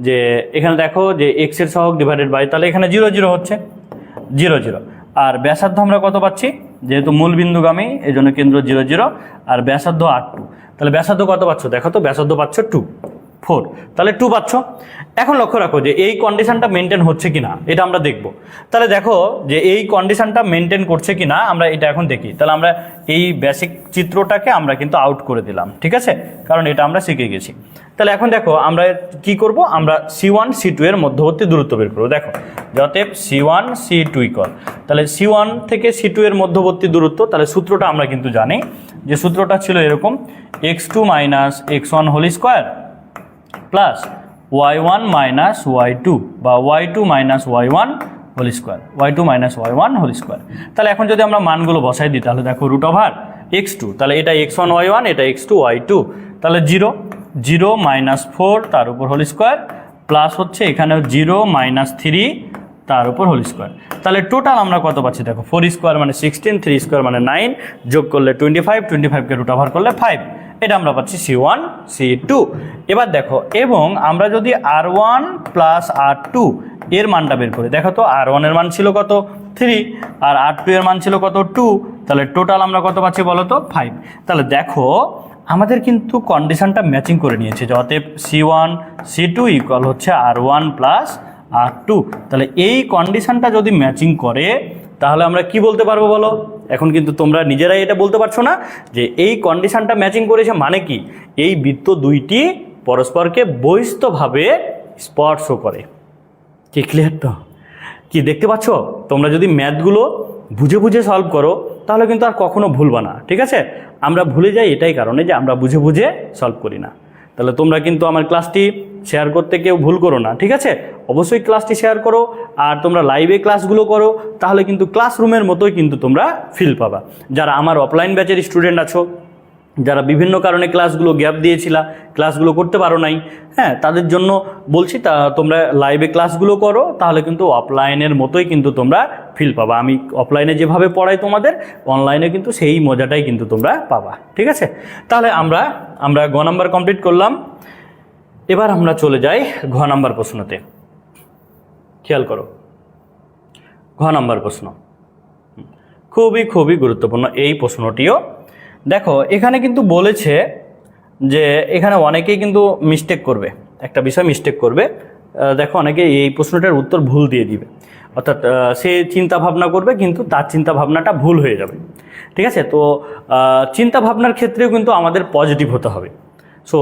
A: যে এখানে দেখো যে x এর সহগ ডিভাইডেড বাই, তাহলে এখানে 0 0 হচ্ছে 0 0, আর ব্যাসার্ধ আমরা কত পাচ্ছি, যেহেতু মূল বিন্দুগামী এই জন্য কেন্দ্র 0 0, আর ব্যাসার্ধ R2, তাহলে ব্যাসার্ধ কত পাচ্ছ, দেখো তো ব্যাসার্ধ পাচ্ছ 2 4, তাহলে 2 পাচ্ছ। এখন লক্ষ্য রাখো যে এই কন্ডিশনটা মেনটেন হচ্ছে কিনা এটা আমরা দেখব। তাহলে দেখো যে এই কন্ডিশনটা মেনটেন করছে কিনা আমরা এটা এখন দেখি। তাহলে আমরা এই বেসিক চিত্রটাকে আমরা কিন্তু আউট করে দিলাম, ঠিক আছে, কারণ এটা আমরা শিখে গেছি। তাহলে এখন দেখো আমরা কি করব, আমরা C1 C2 এর মধ্যবর্তী দূরত্ব বের করব। দেখো অতএব C1 C2 ইকুয়াল, তাহলে C1 থেকে C2 এর মধ্যবর্তী দূরত্ব, তাহলে সূত্রটা আমরা কিন্তু জানি যে সূত্রটা ছিল এরকম, x2 minus x1 whole square plus y1 minus y2 বা y2 minus y1 whole square, y2 minus y1 whole square. তাহলে এখন যদি আমরা মানগুলো বসাই দিই, তাহলে দেখো রুট ওভার x2, তাহলে এটা x1 y1, এটা x2 y2, তাহলে 0 0 মাইনাস 4 তার উপর হোল স্কোয়ার প্লাস হচ্ছে এখানেও 0 মাইনাস 3 তার উপর হোল স্কোয়ার। তাহলে টোটাল আমরা কত পাচ্ছি, দেখো 4 স্কোয়ার মানে 16, 3 স্কোয়ার মানে 9, যোগ করলে 25, 25কে রুট ওভার করলে 5, এটা আমরা পাচ্ছি C1 C2। এবার দেখো, এবং আমরা যদি R1 প্লাস R2 এর মানটা বের করি, দেখো তো R1 এর মান ছিল কত 3, আর R2 এর মান ছিল কত 2, তাহলে টোটাল আমরা কত পাচ্ছি বলো তো 5। তাহলে দেখো আমাদের কিন্তু কন্ডিশনটা ম্যাচিং করে নিয়েছে, অতএব C1 C2 ইকুয়াল হচ্ছে R1 প্লাস R2। তাহলে এই কন্ডিশনটা যদি ম্যাচিং করে তাহলে আমরা কি বলতে পারবো বলো, এখন কিন্তু তোমরা নিজেরাই এটা বলতে পারছো না যে এই কন্ডিশনটা ম্যাচিং করেছে মানে কি, এই বৃত্ত দুইটি পরস্পরকে বহিস্থভাবে স্পর্শ করে। কি ক্লিয়ার তো? কি দেখতে পাচ্ছ? তোমরা যদি ম্যাথগুলো বুঝে বুঝে সলভ করো তাহলে কিন্তু আর কখনো ভুলবা না, ঠিক আছে। আমরা ভুলে যাই এটাই কারণে যে আমরা বুঝে বুঝে সলভ করি না। তাহলে তোমরা কিন্তু আমার ক্লাসটি শেয়ার করতে কেউ ভুল করো না, ঠিক আছে। অবশ্যই ক্লাসটি শেয়ার করো, আর তোমরা লাইভে ক্লাসগুলো করো, তাহলে কিন্তু ক্লাসরুমের মতোই কিন্তু তোমরা ফিল পাবা। যারা আমার অফলাইন ব্যাচের স্টুডেন্ট আছো, যারা বিভিন্ন কারণে ক্লাসগুলো গ্যাপ দিয়েছিলা, ক্লাসগুলো করতে পারো নাই, হ্যাঁ, তাদের জন্য বলছি, তা তোমরা লাইভে ক্লাসগুলো করো, তাহলে কিন্তু অফলাইনের মতোই কিন্তু তোমরা ফিল পাবা। আমি অফলাইনে যেভাবে পড়াই তোমাদের, অনলাইনে কিন্তু সেই মজাটাই কিন্তু তোমরা পাবা, ঠিক আছে। তাহলে আমরা গ নাম্বার কমপ্লিট করলাম। এবার আমরা চলে যাই ঘ নাম্বার প্রশ্নতে। খেয়াল করো, ঘ নাম্বার প্রশ্ন খুবই খুবই গুরুত্বপূর্ণ এই প্রশ্নটিও। দেখো এখানে কিন্তু বলেছে যে এখানে অনেকেই কিন্তু মিস্টেক করবে, একটা বিষয় মিস্টেক করবে। দেখো অনেকে এই প্রশ্নটার উত্তর ভুল দিয়ে দিবে, অর্থাৎ সে চিন্তা ভাবনা করবে কিন্তু তার চিন্তা ভাবনাটা ভুল হয়ে যাবে, ঠিক আছে। তো চিন্তা ভাবনার ক্ষেত্রেও কিন্তু আমাদের পজিটিভ হতে হবে। সো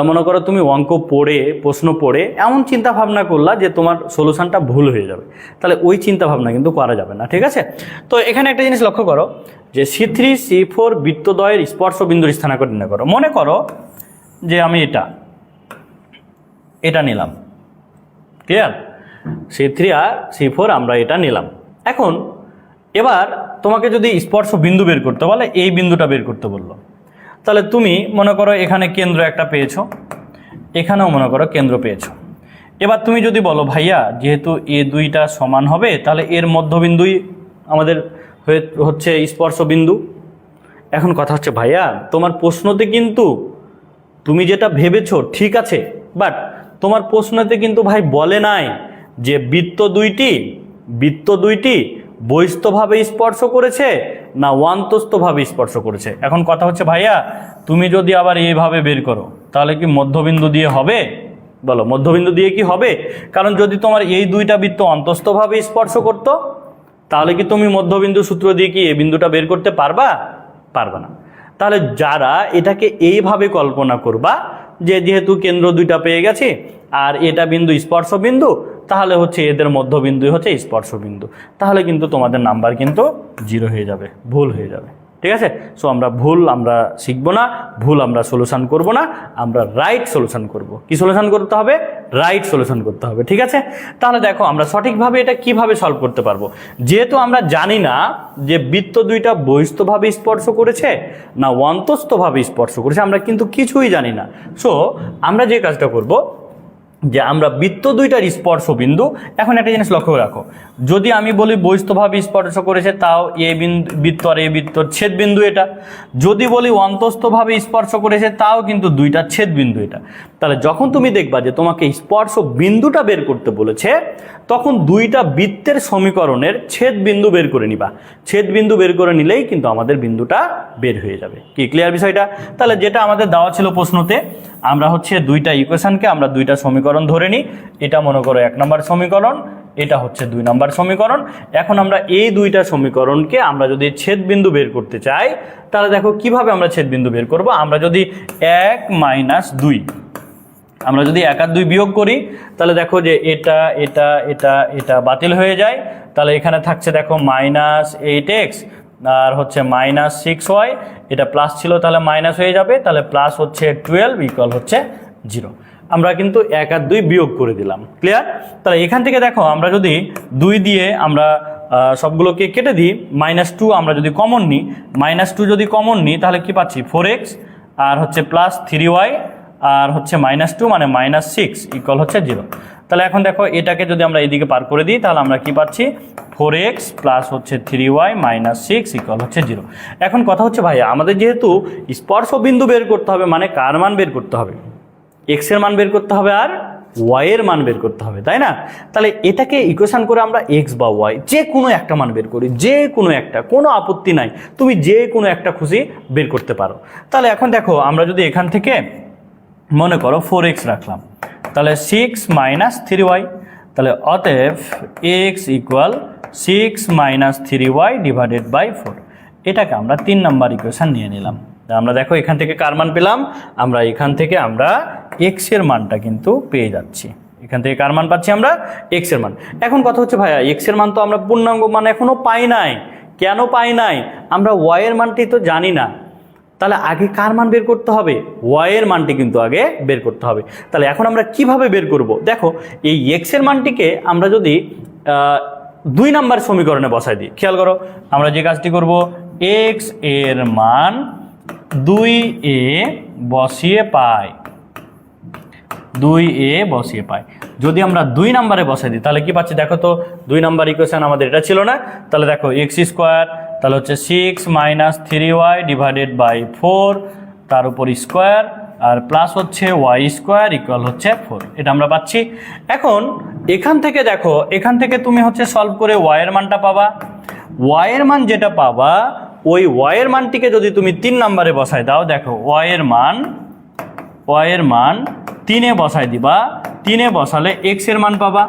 A: মনে করো তুমি অঙ্ক পড়ে, প্রশ্ন পড়ে এমন চিন্তা ভাবনা করলা যে তোমার সলিউশনটা ভুল হয়ে যাবে, তাহলে ওই চিন্তা ভাবনা কিন্তু করা যাবে না, ঠিক আছে। তো এখানে একটা জিনিস লক্ষ্য করো যে C3 C4 বৃত্তদ্বয়ের স্পর্শ বিন্দুর স্থানাঙ্ক নির্ণয় করো। মনে করো যে আমি এটা নিলাম, ক্লিয়ার, C3 আর C4 আমরা এটা নিলাম। এখন এবার তোমাকে যদি স্পর্শ বিন্দু বের করতে বলে, এই বিন্দুটা বের করতে বললো, তাহলে তুমি মনে করো এখানে কেন্দ্র একটা পেয়েছো, এখানেও মনে করো কেন্দ্র পেয়েছো। এবার তুমি যদি বলো ভাইয়া যেহেতু এ দুইটা সমান হবে, তাহলে এর মধ্যবিন্দুই আমাদের হচ্ছে স্পর্শ বিন্দু। এখন কথা হচ্ছে ভাইয়া তোমার প্রশ্নতে কিন্তু তুমি যেটা ভেবেছো ঠিক আছে, বাট তোমার প্রশ্নতে কিন্তু ভাই বলে নাই যে বৃত্ত দুইটি বহিস্থভাবে স্পর্শ করেছে না অন্তস্থভাবে স্পর্শ করেছে। এখন কথা হচ্ছে ভাইয়া তুমি যদি আবার এইভাবে বের করো তাহলে কি মধ্যবিন্দু দিয়ে হবে? বলো মধ্যবিন্দু দিয়ে কি হবে? কারণ যদি তোমার এই দুইটা বৃত্ত অন্তস্থভাবে স্পর্শ করতো তাহলে কি তুমি মধ্যবিন্দু সূত্র দিয়ে কি এই বিন্দুটা বের করতে পারবা না। তাহলে যারা এটাকে এইভাবে কল্পনা করবা যে যেহেতু কেন্দ্র দুইটা পেয়ে গেছে আর এটা বিন্দু স্পর্শ বিন্দু, তাহলে হচ্ছে এদের মধ্যবিন্দু হচ্ছে স্পর্শ বিন্দু, তাহলে কিন্তু তোমাদের নাম্বার কিন্তু 0 হয়ে যাবে, ভুল হয়ে যাবে, ঠিক আছে। সো আমরা শিখবো না, ভুল আমরা সলিউশন করব না, আমরা রাইট সলিউশন করব। কি সলিউশন করতে হবে? রাইট সলিউশন করতে হবে, ঠিক আছে। তাহলে দেখো আমরা সঠিকভাবে এটা কিভাবে সলভ করতে পারবো। যেহেতু আমরা জানি না যে বৃত্ত দুইটা বহিস্থভাবে স্পর্শ করেছে না অন্তস্থভাবে স্পর্শ করেছে, আমরা কিন্তু কিছুই জানি না। সো আমরা যে কাজটা করব, যে আমরা বৃত্ত দুইটার স্পর্শ বিন্দু। এখন একটা জিনিস লক্ষ্য রাখো, যদি আমি বলি বহিস্থভাবে স্পর্শ করেছে তাও এ বিন্দু, বৃত্ত আর এ বৃত্তর ছেদ বিন্দু এটা। যদি বলি অন্তস্থভাবে স্পর্শ করেছে তাও কিন্তু দুইটা ছেদ বিন্দু এটা। তাহলে যখন তুমি দেখবা যে তোমাকে স্পর্শ বিন্দুটা বের করতে বলেছে, তখন দুইটা বৃত্তের সমীকরণের ছেদ বিন্দু বের করে নিবা। ছেদ বিন্দু বের করে নিলেই কিন্তু আমাদের বিন্দুটা বের হয়ে যাবে। কি ক্লিয়ার বিষয়টা? তাহলে যেটা আমাদের দেওয়া ছিল প্রশ্নতে, আমরা হচ্ছে দুইটা ইকুয়েশনকে আমরা দুইটা সমীকরণ ধরে নিই। এটা মনে করো 1 নম্বর সমীকরণ, এটা হচ্ছে 2 নম্বর সমীকরণ। এখন আমরা এই দুইটা সমীকরণকে আমরা যদি ছেদ বিন্দু বের করতে চাই, তাহলে দেখো কিভাবে আমরা ছেদ বিন্দু বের করব। আমরা যদি 1 - 2, আমরা যদি 1 আর 2 বিয়োগ করি, তাহলে দেখো যে এটা এটা এটা এটা বাতিল হয়ে যায়। তাহলে এখানে থাকছে দেখো -8x আর হচ্ছে -6y, এটা প্লাস ছিল তাহলে মাইনাস হয়ে যাবে, তাহলে প্লাস হচ্ছে 12 ইকুয়াল হচ্ছে 0। আমরা কিন্তু 1 আর 2 বিয়োগ করে দিলাম। ক্লিয়ার? তাহলে এখান থেকে দেখো আমরা যদি 2 দিয়ে আমরা সবগুলোকে কেটে দিই, -2 আমরা যদি কমন নিই, -2 যদি কমন নিই তাহলে কি পাচ্ছি 4x আর হচ্ছে প্লাস 3y আর হচ্ছে -2 মানে -6 ইকুয়াল হচ্ছে 0। তাহলে এখন দেখো এটাকে যদি আমরা এইদিকে পার করে দিই, তাহলে আমরা কি পাচ্ছি 4x প্লাস হচ্ছে 3y -6 ইকুয়াল হচ্ছে 0। এখন কথা হচ্ছে ভাইয়া, আমাদের যেহেতু স্পর্শ বিন্দু বের করতে হবে, মানে কার মান বের করতে হবে? x এর মান বের করতে হবে আর y এর মান বের করতে হবে, তাই না? তাহলে এটাকে ইকুয়েশন করে আমরা x বা y যে কোনো একটা মান বের করি, যে কোনো একটা, কোনো আপত্তি নাই, তুমি যে কোনো একটা খুশি বের করতে পারো। তাহলে এখন দেখো আমরা যদি এখান থেকে মনে করো 4x রাখলাম, তাহলে 6 - 3y, তাহলে অতএব x equal 6 - 3y divided by 4। এটাকে আমরা 3 নম্বর ইকুয়েশন নিয়ে নিলাম। আমরা দেখো এখান থেকে কার মান পেলাম, আমরা এখান থেকে আমরা x এর মানটা কিন্তু পেয়ে যাচ্ছি। এখান থেকে কার মান পাচ্ছি আমরা? x এর মান। এখন কথা হচ্ছে ভাইয়া, x এর মান তো আমরা পূর্ণাঙ্গ মান এখনো পাই নাই। কেন পাই নাই? আমরা y এর মানটি তো জানি না। তাহলে আগে কার মান বের করতে হবে? y এর মানটি কিন্তু আগে বের করতে হবে। তাহলে এখন আমরা কিভাবে বের করব? দেখো এই x এর মানটিকে আমরা যদি 2 নম্বর সমীকরণে বসাই দিই, খেয়াল করো আমরা যে কাজটি করব, x এর মান 2a বসিয়ে পাই, 2a বসিয়ে পাই। যদি আমরা 2 নম্বরে বসাই দিই তাহলে কি পাচ্ছি দেখো তো, 2 নম্বর ইকুয়েশন আমাদের এটা ছিল না। তাহলে দেখো x স্কোয়ার, তাহলে হচ্ছে 6 - 3y ডিভাইডেড বাই 4 তার উপর স্কোয়ার আর প্লাস হচ্ছে y স্কোয়ার ইকুয়াল হচ্ছে 4। এটা আমরা পাচ্ছি। এখন এখান থেকে দেখো, এখান থেকে তুমি হচ্ছে সলভ করে y এর মানটা পাবা। y এর মান যেটা পাবা, ওই y এর মানটিকে যদি তুমি 3 নম্বরে বসাই দাও, দেখো y এর মান 3-এ বসাই দিবা, 3-এ বসালে x এর মান পাবা।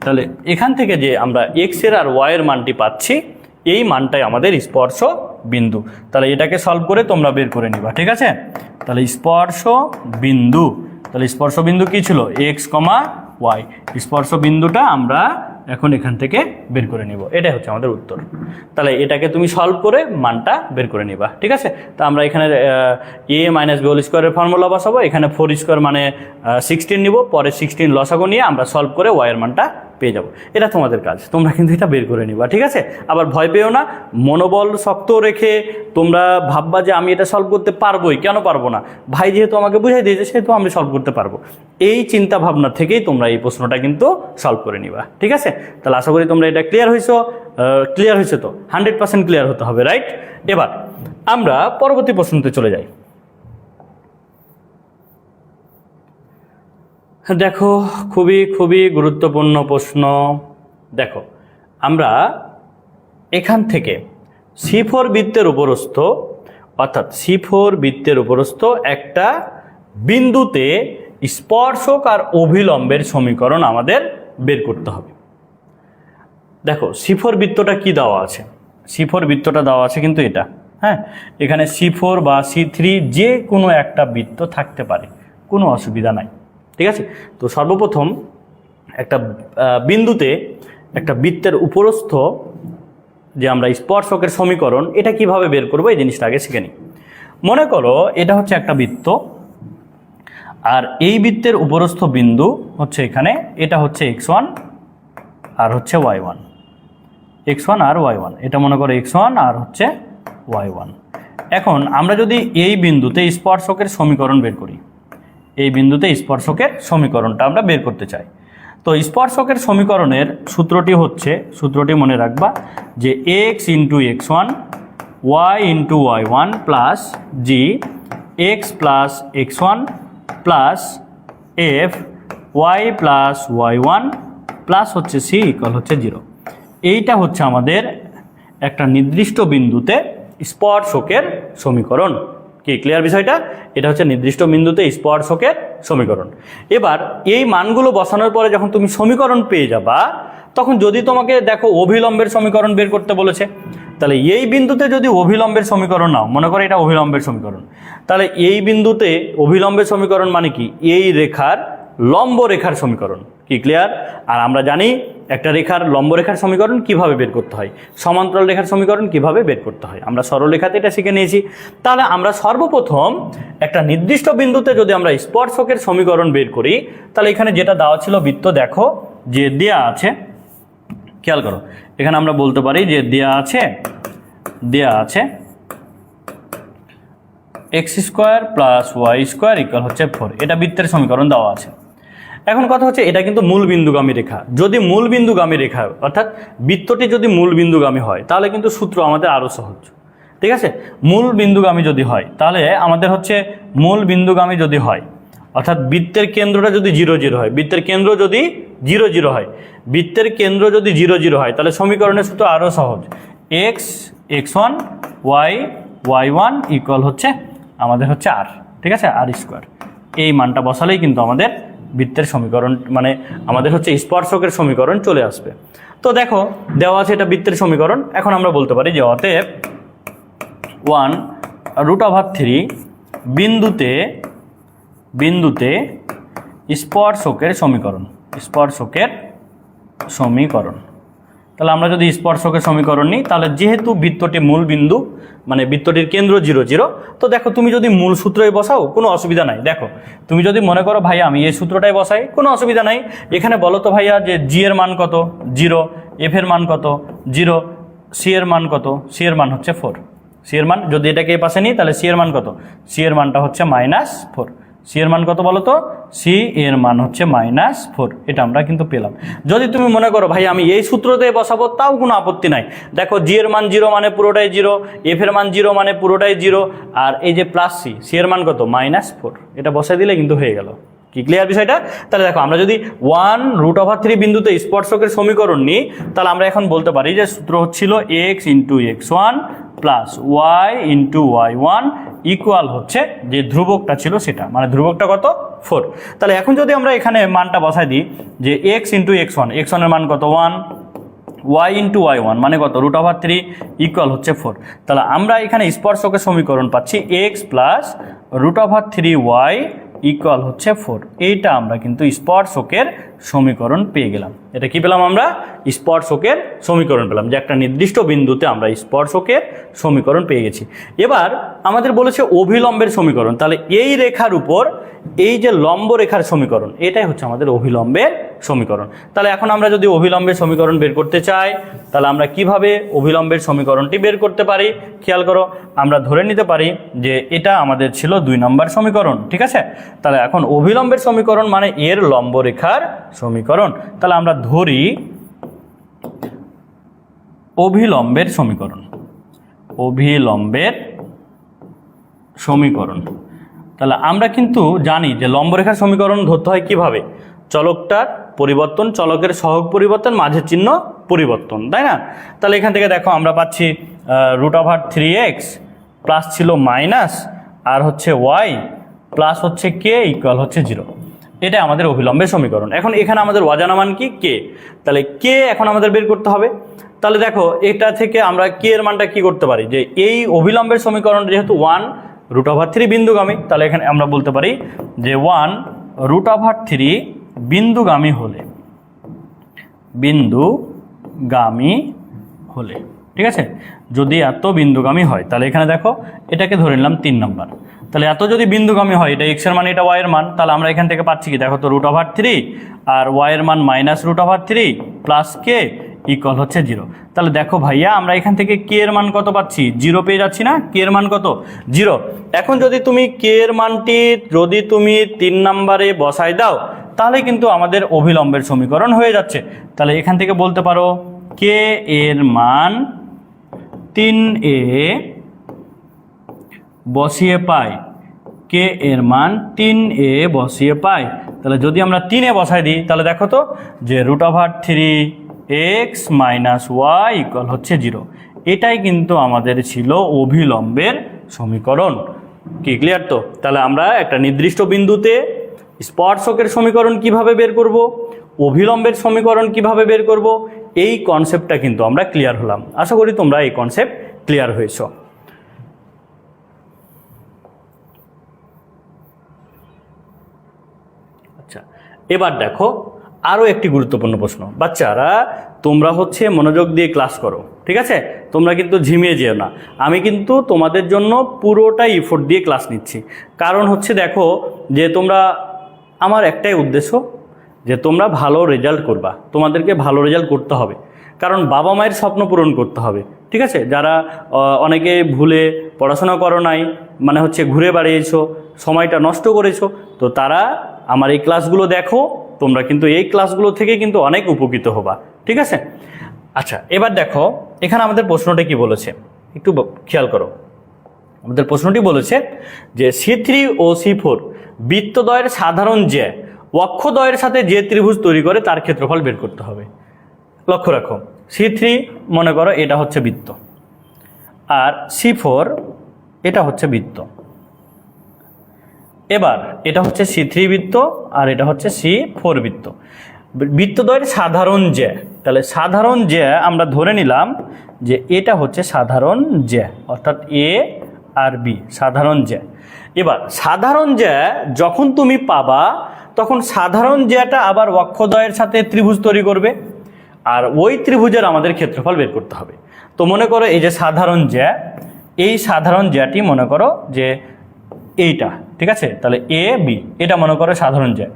A: তাহলে এখান থেকে যে আমরা x এর আর y এর মানটি পাচ্ছি, এই মানটাই আমাদের স্পর্শ বিন্দু। তাহলে এটাকে সলভ করে তোমরা বের করে নিবা, ঠিক আছে? তাহলে স্পর্শ বিন্দু, তাহলে স্পর্শ বিন্দু কি ছিল? x, y। স্পর্শ বিন্দুটা আমরা এখন এখান থেকে বের করে নিব, এটাই হচ্ছে আমাদের উত্তর। তাহলে এটাকে তুমি সলভ করে মানটা বের করে নিবা, ঠিক আছে? তা আমরা এখানে a - b হোল স্কোয়ারের ফর্মুলা বসাবো, এখানে 4 স্কোয়ার মানে 16 নিব, পরে 16 লসাগু নিয়ে আমরা সলভ করে y এর মানটা পেয়ে যাব। এটা তোমাদের কাজ, তোমরা কিন্তু এটা বের করে নিবা, ঠিক আছে? আবার ভয় পেও না, মনোবল শক্ত রেখে তোমরা ভাববা যে আমি এটা সলভ করতে পারবোই, কেন পারবো না? ভাই যেহেতু আমাকে বুঝাই দিয়েছে সেহেতু আমি সলভ করতে পারবো। এই চিন্তা ভাবনা থেকেই তোমরা এই প্রশ্নটা কিন্তু সলভ করে নিবা, ঠিক আছে? তাহলে আশা করি তোমরা এটা ক্লিয়ার হয়েছে তো? 100% ক্লিয়ার হতে হবে, রাইট? এবার আমরা পরবর্তী প্রশ্নতে চলে যাই। দেখো খুবই খুবই গুরুত্বপূর্ণ প্রশ্ন। দেখো আমরা এখান থেকে C4 বৃত্তের উপরস্থ, অর্থাৎ C4 বৃত্তের উপরস্থ একটা বিন্দুতে স্পর্শক আর অভিলম্বের সমীকরণ আমাদের বের করতে হবে। দেখো C4 বৃত্তটা কি দেওয়া আছে? C4 বৃত্তটা দেওয়া আছে কিন্তু এটা, হ্যাঁ, এখানে C4 বা C3 যে কোনো একটা বৃত্ত থাকতে পারে, কোনো অসুবিধা নাই, ঠিক আছে? তো সর্বপ্রথম একটা বিন্দুতে একটা বৃত্তের উপরস্থ যে আমরা স্পর্শকের সমীকরণ, এটা কিভাবে বের করবো এই জিনিসটা আগে শিখে নিই। মনে করো এটা হচ্ছে একটা বৃত্ত, আর এই বৃত্তের উপরস্থ বিন্দু হচ্ছে এখানে, এটা হচ্ছে x1 আর হচ্ছে y1, x1 আর y1, এটা মনে করো x1 আর হচ্ছে y1। এখন আমরা যদি এই বিন্দুতে স্পর্শকের সমীকরণ বের করি, এই বিন্দুতে স্পর্শকের সমীকরণটা আমরা বের করতে চাই। তো স্পর্শকের সমীকরণের সূত্রটি মনে রাখবা যে x into x one y into y one plus g x plus x one plus f y plus y one plus হচ্ছে সি ইকুয়াল হচ্ছে 0। এইটা হচ্ছে আমাদের একটা নির্দিষ্ট বিন্দুতে স্পর্শকের সমীকরণ। কি ক্লিয়ার বিষয়টা? এটা হচ্ছে নির্দিষ্ট বিন্দুতে স্পর্শকের সমীকরণ। এবার এই মানগুলো বসানোর পরে যখন তুমি সমীকরণ পেয়ে যাবা, তখন যদি তোমাকে দেখো অভিলম্বের সমীকরণ বের করতে বলেছে, তাহলে এই বিন্দুতে যদি অভিলম্বের সমীকরণ নাও, মনে করো এটা অভিলম্বের সমীকরণ, তাহলে এই বিন্দুতে অভিলম্বের সমীকরণ মানে কি? এই রেখার লম্ব রেখার সমীকরণ। কি ক্লিয়ার? আর আমরা জানি একটা রেখার লম্ব রেখার সমীকরণ কিভাবে বের করতে হয়, সমান্তরাল রেখার সমীকরণ কিভাবে বের করতে হয়, আমরা সরলরেখাতে এটা শিখে নিয়েছি। তাহলে আমরা সর্বপ্রথম একটা নির্দিষ্ট বিন্দুতে যদি আমরা স্পর্শকের সমীকরণ বের করি, তাহলে এখানে যেটা দেওয়া ছিল বৃত্ত দেখো যে দেয়া আছে, খেয়াল করো, এখানে আমরা বলতে পারি যে দেয়া আছে x square plus y square equal হচ্ছে 4। এটা বৃত্তের সমীকরণ দেওয়া আছে। এখন কথা হচ্ছে এটা কিন্তু মূল বিন্দুগামী রেখা। যদি মূল বিন্দুগামী রেখা অর্থাৎ বৃত্তটি যদি মূল বিন্দুগামী হয়, তাহলে কিন্তু সূত্র আমাদের আরও সহজ। ঠিক আছে, মূল বিন্দুগামী যদি হয়, তাহলে আমাদের হচ্ছে মূল বিন্দুগামী যদি হয়, অর্থাৎ বৃত্তের কেন্দ্রটা যদি 0 0 হয়, বৃত্তের কেন্দ্র যদি 0 0 হয়, বৃত্তের কেন্দ্র যদি 0 0 হয়, তাহলে সমীকরণের সূত্র আরও সহজ। X x one y y one equal হচ্ছে আমাদের হচ্ছে আর, ঠিক আছে, আর স্কোয়ার। এই মানটা বসালেই কিন্তু আমাদের বৃত্তের সমীকরণ মানে আমাদের হচ্ছে স্পর্শকের সমীকরণ চলে আসবে। তো দেখো দেওয়া আছে এটা বৃত্তের সমীকরণ। এখন আমরা বলতে পারি যে অতএব 1√3 বিন্দুতে স্পর্শকের সমীকরণ। তাহলে আমরা যদি স্পর্শকের সমীকরণ নিই, তাহলে যেহেতু বৃত্তটি মূল বিন্দু মানে বৃত্তটির কেন্দ্র 0 0, তো দেখো তুমি যদি মূল সূত্রই বসাও কোনো অসুবিধা নাই। দেখো তুমি যদি মনে করো ভাইয়া আমি এই সূত্রটাই বসাই, কোনো অসুবিধা নাই। এখানে বলো তো ভাইয়া যে জি এর মান কত? 0, এফ এর মান কত? 0, সি এর মান কত? সি এর মান হচ্ছে 4। সি এর মান যদি এটাকে এই পাশে নিই, তাহলে সি এর মান কত? সি এর মানটা হচ্ছে -4। সি এর মান কত বলো তো? সি এর মান হচ্ছে -4। এটা আমরা কিন্তু পেলাম। যদি তুমি মনে করো ভাই আমি এই সূত্রতে বসাবো, তাও কোনো আপত্তি নাই। দেখো জি এর মান 0 মানে পুরোটাই 0, এফ এর মান 0 মানে পুরোটাই 0, আর এই যে প্লাস সি এর মান কত? -4। এটা বসাই দিলে কিন্তু হয়ে গেল। কি ক্লিয়ার বিষয়টা? তাহলে দেখো আমরা যদি 1√3 বিন্দুতে স্পর্শকের সমীকরণ নিই, তাহলে আমরা এখন বলতে পারি যে সূত্র হচ্ছিল x into x one plus y into y one equal হচ্ছে যে ধ্রুবকটা ছিল সেটা, মানে ধ্রুবকটা কত? 4। তাহলে এখন যদি আমরা এখানে মানটা বসাই দিই যে x into x one, x ওয়ানের মান কত? 1, ওয়াই ইন্টু ওয়াই ওয়ান মানে কত? √3 ইকুয়াল হচ্ছে 4। তাহলে আমরা এখানে স্পর্শকের সমীকরণ পাচ্ছি এক্স প্লাস √3 ওয়াই ইকুয়াল হচ্ছে 4। এইটা আমরা কিন্তু স্পর্শকের সমীকরণ পেয়ে গেলাম। এটা কি পেলাম? আমরা স্পর্শকের সমীকরণ পেলাম, যে একটা নির্দিষ্ট বিন্দুতে আমরা স্পর্শকের সমীকরণ পেয়ে গেছি। এবার আমাদের বলেছে অভিলম্বের সমীকরণ। তাহলে এই রেখার উপর এই যে লম্ব রেখার সমীকরণ, এটাই হচ্ছে আমাদের অভিলম্বের সমীকরণ। তাহলে এখন আমরা যদি অভিলম্বের সমীকরণ বের করতে চাই, তাহলে আমরা কিভাবে অভিলম্বের সমীকরণটি বের করতে পারি? খেয়াল করো, আমরা ধরে নিতে পারি যে এটা আমাদের ছিল 2 নম্বর সমীকরণ, ঠিক আছে। তাহলে এখন অভিলম্বের সমীকরণ মানে এর লম্ব রেখার সমীকরণ। তাহলে আমরা ধরি অভিলম্বের সমীকরণ। তাহলে আমরা কিন্তু জানি যে লম্বরেখার সমীকরণ ধরতে হয় কিভাবে? চলকটার পরিবর্তন, চলকের সহগ পরিবর্তন, মাঝের চিহ্ন পরিবর্তন, তাই না? তাহলে এখান থেকে দেখো আমরা পাচ্ছি √3x প্লাস ছিল মাইনাস আর হচ্ছে y প্লাস হচ্ছে k ইকুয়াল হচ্ছে 0। এটা আমাদের অভিলম্বের সমীকরণ। এখন এখানে আমাদের অজানা মান কি? k। তাহলে k এখন আমাদের বের করতে হবে। তাহলে দেখো এটা থেকে আমরা k এর মানটা কি করতে পারি? যে এই অভিলম্বের সমীকরণ যেহেতু 1√3 বিন্দুগামী, তাহলে এখানে আমরা বলতে পারি যে 1√3 বিন্দুগামী হলে, ঠিক আছে, যদি এত বিন্দুগামী হয়, তাহলে এখানে দেখো এটাকে ধরে নিলাম 3 নম্বর। তাহলে এত যদি বিন্দুগামী হয়, এটা এক্স এর মান, এটা ওয়াই এর মান, তাহলে আমরা এখান থেকে পাচ্ছি কি? দেখো তো √3 আর ওয়াই এর মান -√3 প্লাস কে ইকুয়াল হচ্ছে 0। তাহলে দেখো ভাইয়া আমরা এখান থেকে কে এর মান কত পাচ্ছি, 0 পেয়ে যাচ্ছি না, কে এর মান কত 0। এখন যদি তুমি কে এর মানটি যদি তুমি 3 নম্বরে বসাই দাও তাহলে কিন্তু আমাদের অভিলম্বের সমীকরণ হয়ে যাচ্ছে। তাহলে এখান থেকে বলতে পারো কে এর মান 3a বসিয়ে পাই, কে এর মান 3a বসিয়ে পাই। তাহলে যদি আমরা 3a বসাই দিই তাহলে দেখো তো যে √3x - y ইকুয়াল হচ্ছে 0। এটাই কিন্তু আমাদের ছিল অভিলম্বের সমীকরণ। কি ক্লিয়ার তো? তাহলে আমরা একটা নির্দিষ্ট বিন্দুতে স্পর্শকের সমীকরণ কিভাবে বের করব, অভিলম্বের সমীকরণ কিভাবে বের করব, এই কনসেপ্টটা কিন্তু আমরা ক্লিয়ার হলাম। আশা করি তোমরা এই কনসেপ্ট ক্লিয়ার হয়েছো। আচ্ছা, এবার দেখো আরও একটি গুরুত্বপূর্ণ প্রশ্ন। বাচ্চারা তোমরা হচ্ছে মনোযোগ দিয়ে ক্লাস করো, ঠিক আছে? তোমরা কিন্তু ঝিমিয়ে যেও না। আমি কিন্তু তোমাদের জন্য পুরোটাই এফোর্ট দিয়ে ক্লাস নিচ্ছি। কারণ হচ্ছে দেখো যে তোমরা, আমার একটাই উদ্দেশ্য যে তোমরা ভালো রেজাল্ট করবা, তোমাদেরকে ভালো রেজাল্ট করতে হবে। কারণ বাবা মায়ের স্বপ্ন পূরণ করতে হবে, ঠিক আছে? যারা অনেকে ভুলে পড়াশোনা করো নাই, মানে হচ্ছে ঘুরে বেড়িয়েছো, সময়টা নষ্ট করেছো, তো তারা আমার এই ক্লাসগুলো দেখো, তোমরা কিন্তু এই ক্লাসগুলো থেকে কিন্তু অনেক উপকৃত হবা, ঠিক আছে? আচ্ছা, এবার দেখো এখানে আমাদের প্রশ্নটা কি বলেছে একটু খেয়াল করো। আমাদের প্রশ্নটি বলেছে যে C3 ও C4 বৃত্তদ্বয়ের সাধারণ জ্যা অক্ষদ্বয়ের সাথে যে ত্রিভুজ তৈরি করে তার ক্ষেত্রফল বের করতে হবে। লক্ষ্য রাখো, C3 মনে করো এটা হচ্ছে বৃত্ত, আর C4 এটা হচ্ছে বৃত্ত। এবার এটা হচ্ছে C3 বৃত্ত আর এটা হচ্ছে C4 বৃত্ত। বৃত্তদ্বয়ের সাধারণ জ্যা, তাহলে সাধারণ জ্যা আমরা ধরে নিলাম যে এটা হচ্ছে সাধারণ জ্যা, অর্থাৎ A আর B সাধারণ জ্যা। এবার সাধারণ জ্যা যখন তুমি পাবা তখন সাধারণ জ্যাটা আবার অক্ষদ্বয়ের সাথে ত্রিভুজ তৈরি করবে, আর ওই ত্রিভুজের আমাদের ক্ষেত্রফল বের করতে হবে। তো মনে করো এই যে সাধারণ জ্যা, এই সাধারণ জ্যাটি মনে করো যে এইটা, ঠিক আছে? তাহলে এ বি এটা মনে করো সাধারণ জ্যা।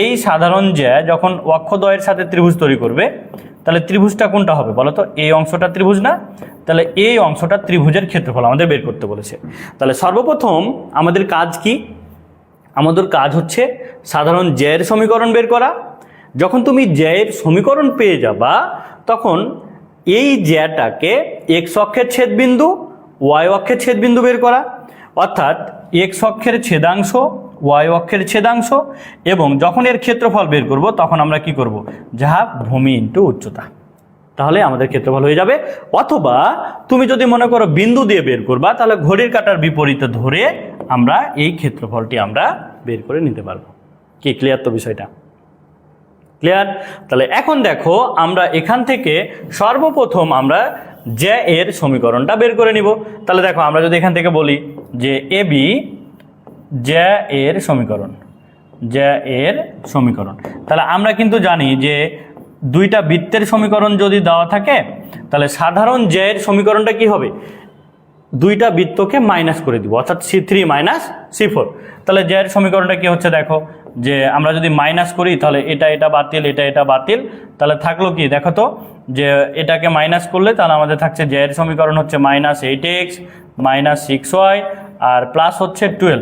A: এই সাধারণ জ্যা যখন অক্ষদ্বয়ের সাথে ত্রিভুজ তৈরি করবে তাহলে ত্রিভুজটা কোনটা হবে বলো তো? এই অংশটা ত্রিভুজ না? তাহলে এই অংশটা ত্রিভুজের ক্ষেত্রফল আমাদের বের করতে বলেছে। তাহলে সর্বপ্রথম আমাদের কাজ কি? আমাদের কাজ হচ্ছে সাধারণ জ্যায়ের সমীকরণ বের করা। যখন তুমি জ্যায়ের সমীকরণ পেয়ে যাবা তখন এই জ্যাটাকে এক্স অক্ষের ছেদবিন্দু, ওয়াই অক্ষের ছেদবিন্দু বের করা, অর্থাৎ এক্স অক্ষের ছেদাংশ, ওয়াই অক্ষের ছেদাংশ, এবং যখন এর ক্ষেত্রফল বের করব তখন আমরা কি করব? যাহা ভূমি ইন্টু উচ্চতা, তাহলে আমাদের ক্ষেত্রফল হয়ে যাবে। অথবা তুমি যদি মনে করো বিন্দু দিয়ে বের করবা তাহলে ঘড়ির কাঁটার বিপরীতে ধরে আমরা এই ক্ষেত্রফলটি আমরা বের করে নিতে পারবো। কি ক্লিয়ার তো বিষয়টা? ক্লিয়ার? তাহলে এখন দেখো আমরা এখান থেকে সর্বপ্রথম আমরা জ্যা এর সমীকরণটা বের করে নিব। তাহলে দেখো আমরা যদি এখান থেকে বলি যে এ বি জ্যা এর সমীকরণ, জ্যা এর সমীকরণ, তাহলে আমরা কিন্তু জানি যে দুইটা বৃত্তের সমীকরণ যদি দেওয়া থাকে তাহলে সাধারণ জ্যা এর সমীকরণটা কি হবে? দুইটা বৃত্তকে মাইনাস করে দিব, অর্থাৎ C3 - C4। তাহলে জ্যা এর সমীকরণটা কি হচ্ছে দেখো, যে আমরা যদি মাইনাস করি তাহলে এটা বাতিল, এটা বাতিল, তাহলে থাকলো কি দেখো তো, যে এটাকে মাইনাস করলে তাহলে আমাদের থাকছে জ্যা এর সমীকরণ হচ্ছে -8x - 6y আর প্লাস হচ্ছে 12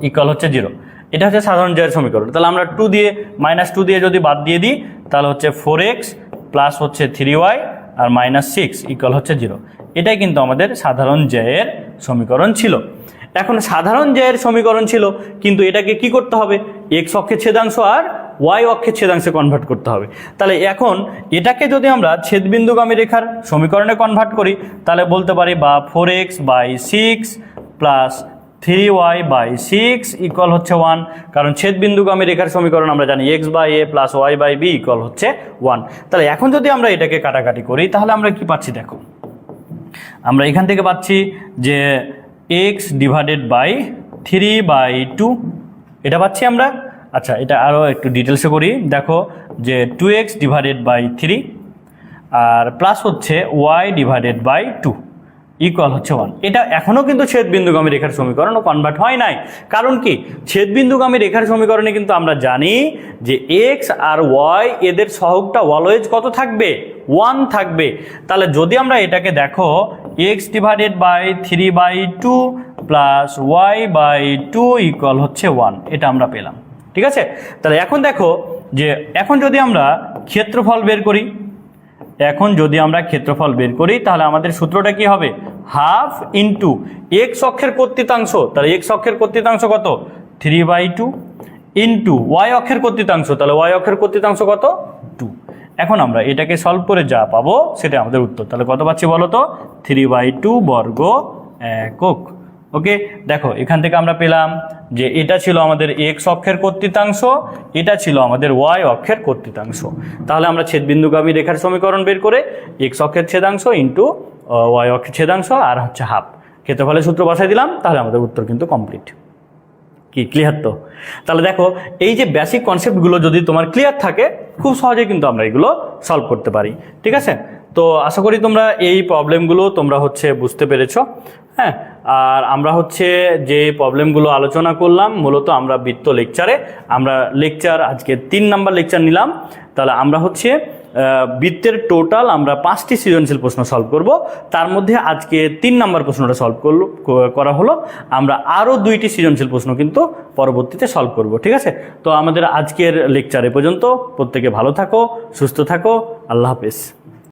A: ইকুয়াল হচ্ছে 0। এটা হচ্ছে সাধারণ জ্যা এর সমীকরণ। তাহলে আমরা -2 দিয়ে যদি বাদ দিয়ে দিই তাহলে হচ্ছে 4x প্লাস হচ্ছে 3y আর -6 ইকুয়াল হচ্ছে 0। এটাই কিন্তু আমাদের সাধারণ জ্যা এর সমীকরণ ছিল। এখন সাধারণ জ্যা এর সমীকরণ ছিল, কিন্তু এটাকে কি করতে হবে? এক্স অক্ষের ছেদাংশ আর ওয়াই অক্ষের ছেদাংশে কনভার্ট করতে হবে। তাহলে এখন এটাকে যদি আমরা ছেদবিন্দুগামী রেখার সমীকরণে কনভার্ট করি তাহলে বলতে পারি বা 4x/6 প্লাস 3y/6 ইকুয়াল হচ্ছে 1, কারণ ছেদবিন্দুগামী রেখার সমীকরণ আমরা জানি x/a প্লাস y/b ইকুয়াল হচ্ছে 1। তাহলে এখন যদি আমরা এটাকে কাটাকাটি করি তাহলে আমরা কি পাচ্ছি দেখো, আমরা এখান থেকে পাচ্ছি যে x/3/2 এটা পাচ্ছি আমরা। আচ্ছা, এটা আরও একটু ডিটেলসে করি। দেখো যে 2x/3 আর প্লাস হচ্ছে y/2 ইকুয়াল হচ্ছে 1। এটা এখনও কিন্তু ছেদবিন্দুগামী রেখার সমীকরণ কনভার্ট হয় নাই। কারণ কি, ছেদবিন্দুগামী রেখার সমীকরণে কিন্তু আমরা জানি যে এক্স আর ওয়াই এদের সহগটা অলওয়েজ কত থাকবে, 1 থাকবে। তাহলে যদি আমরা এটাকে দেখো x divided by 3/2 plus y by 2 equal হচ্ছে 1, এটা আমরা পেলাম। ঠিক আছে, তাহলে এখন দেখো যে এখন যদি আমরা ক্ষেত্রফল বের করি, তাহলে আমাদের সূত্রটা কি হবে, হাফ ইন্টু এক্স অক্ষের কর্তৃত্বাংশ, তাহলে এক্স অক্ষের কর্তৃত্বাংশ কত 3/2 ইন্টু ওয়াই অক্ষের কর্তৃত্বাংশ, তাহলে ওয়াই অক্ষের কর্তৃত্বাংশ কত 2। এখন আমরা এটাকে সলভ করে যা পাবো সেটা আমাদের উত্তর। তাহলে কত পাচ্ছি বলো তো, 3/2 বর্গ একক। ওকে, দেখো এখান থেকে আমরা পেলাম যে এটা ছিল আমাদের এক্স অক্ষের কর্তৃত্বাংশ, এটা ছিল আমাদের ওয়াই অক্ষের কর্তৃত্বাংশ। তাহলে আমরা ছেদবিন্দুগামী রেখার সমীকরণ বের করে এক্স অক্ষের ছেদাংশ ইন্টু ওয়াই অক্ষের ছেদাংশ আর হচ্ছে হাফ ক্ষেত্রফলের সূত্র বসাই দিলাম, তাহলে আমাদের উত্তর কিন্তু কমপ্লিট। কি ক্লিয়ার তো? তাহলে দেখো এই যে বেসিক কনসেপ্টগুলো যদি তোমার ক্লিয়ার থাকে, খুব সহজে কিন্তু আমরা এগুলো সলভ করতে পারি। ঠিক আছে, তো আশা করি তোমরা এই প্রবলেমগুলো তোমরা বুঝতে পেরেছো। হ্যাঁ, আর আমরা যে প্রবলেমগুলো আলোচনা করলাম মূলত আমরা বৃত্ত লেকচারে, আমরা আজকে 3 নাম্বার লেকচার নিলাম। তাহলে আমরা বৃত্তের টোটাল আমরা 5টি সৃজনশীল প্রশ্ন সলভ করব, তার মধ্যে আজকে 3 নাম্বার প্রশ্নটা সলভ করা হলো। আমরা আরও 2টি সৃজনশীল প্রশ্ন কিন্তু পরবর্তীতে সলভ করব। ঠিক আছে, তো আমাদের আজকের লেকচার এ পর্যন্ত। প্রত্যেকে ভালো থাকো, সুস্থ থাকো, আল্লাহ হাফেজ।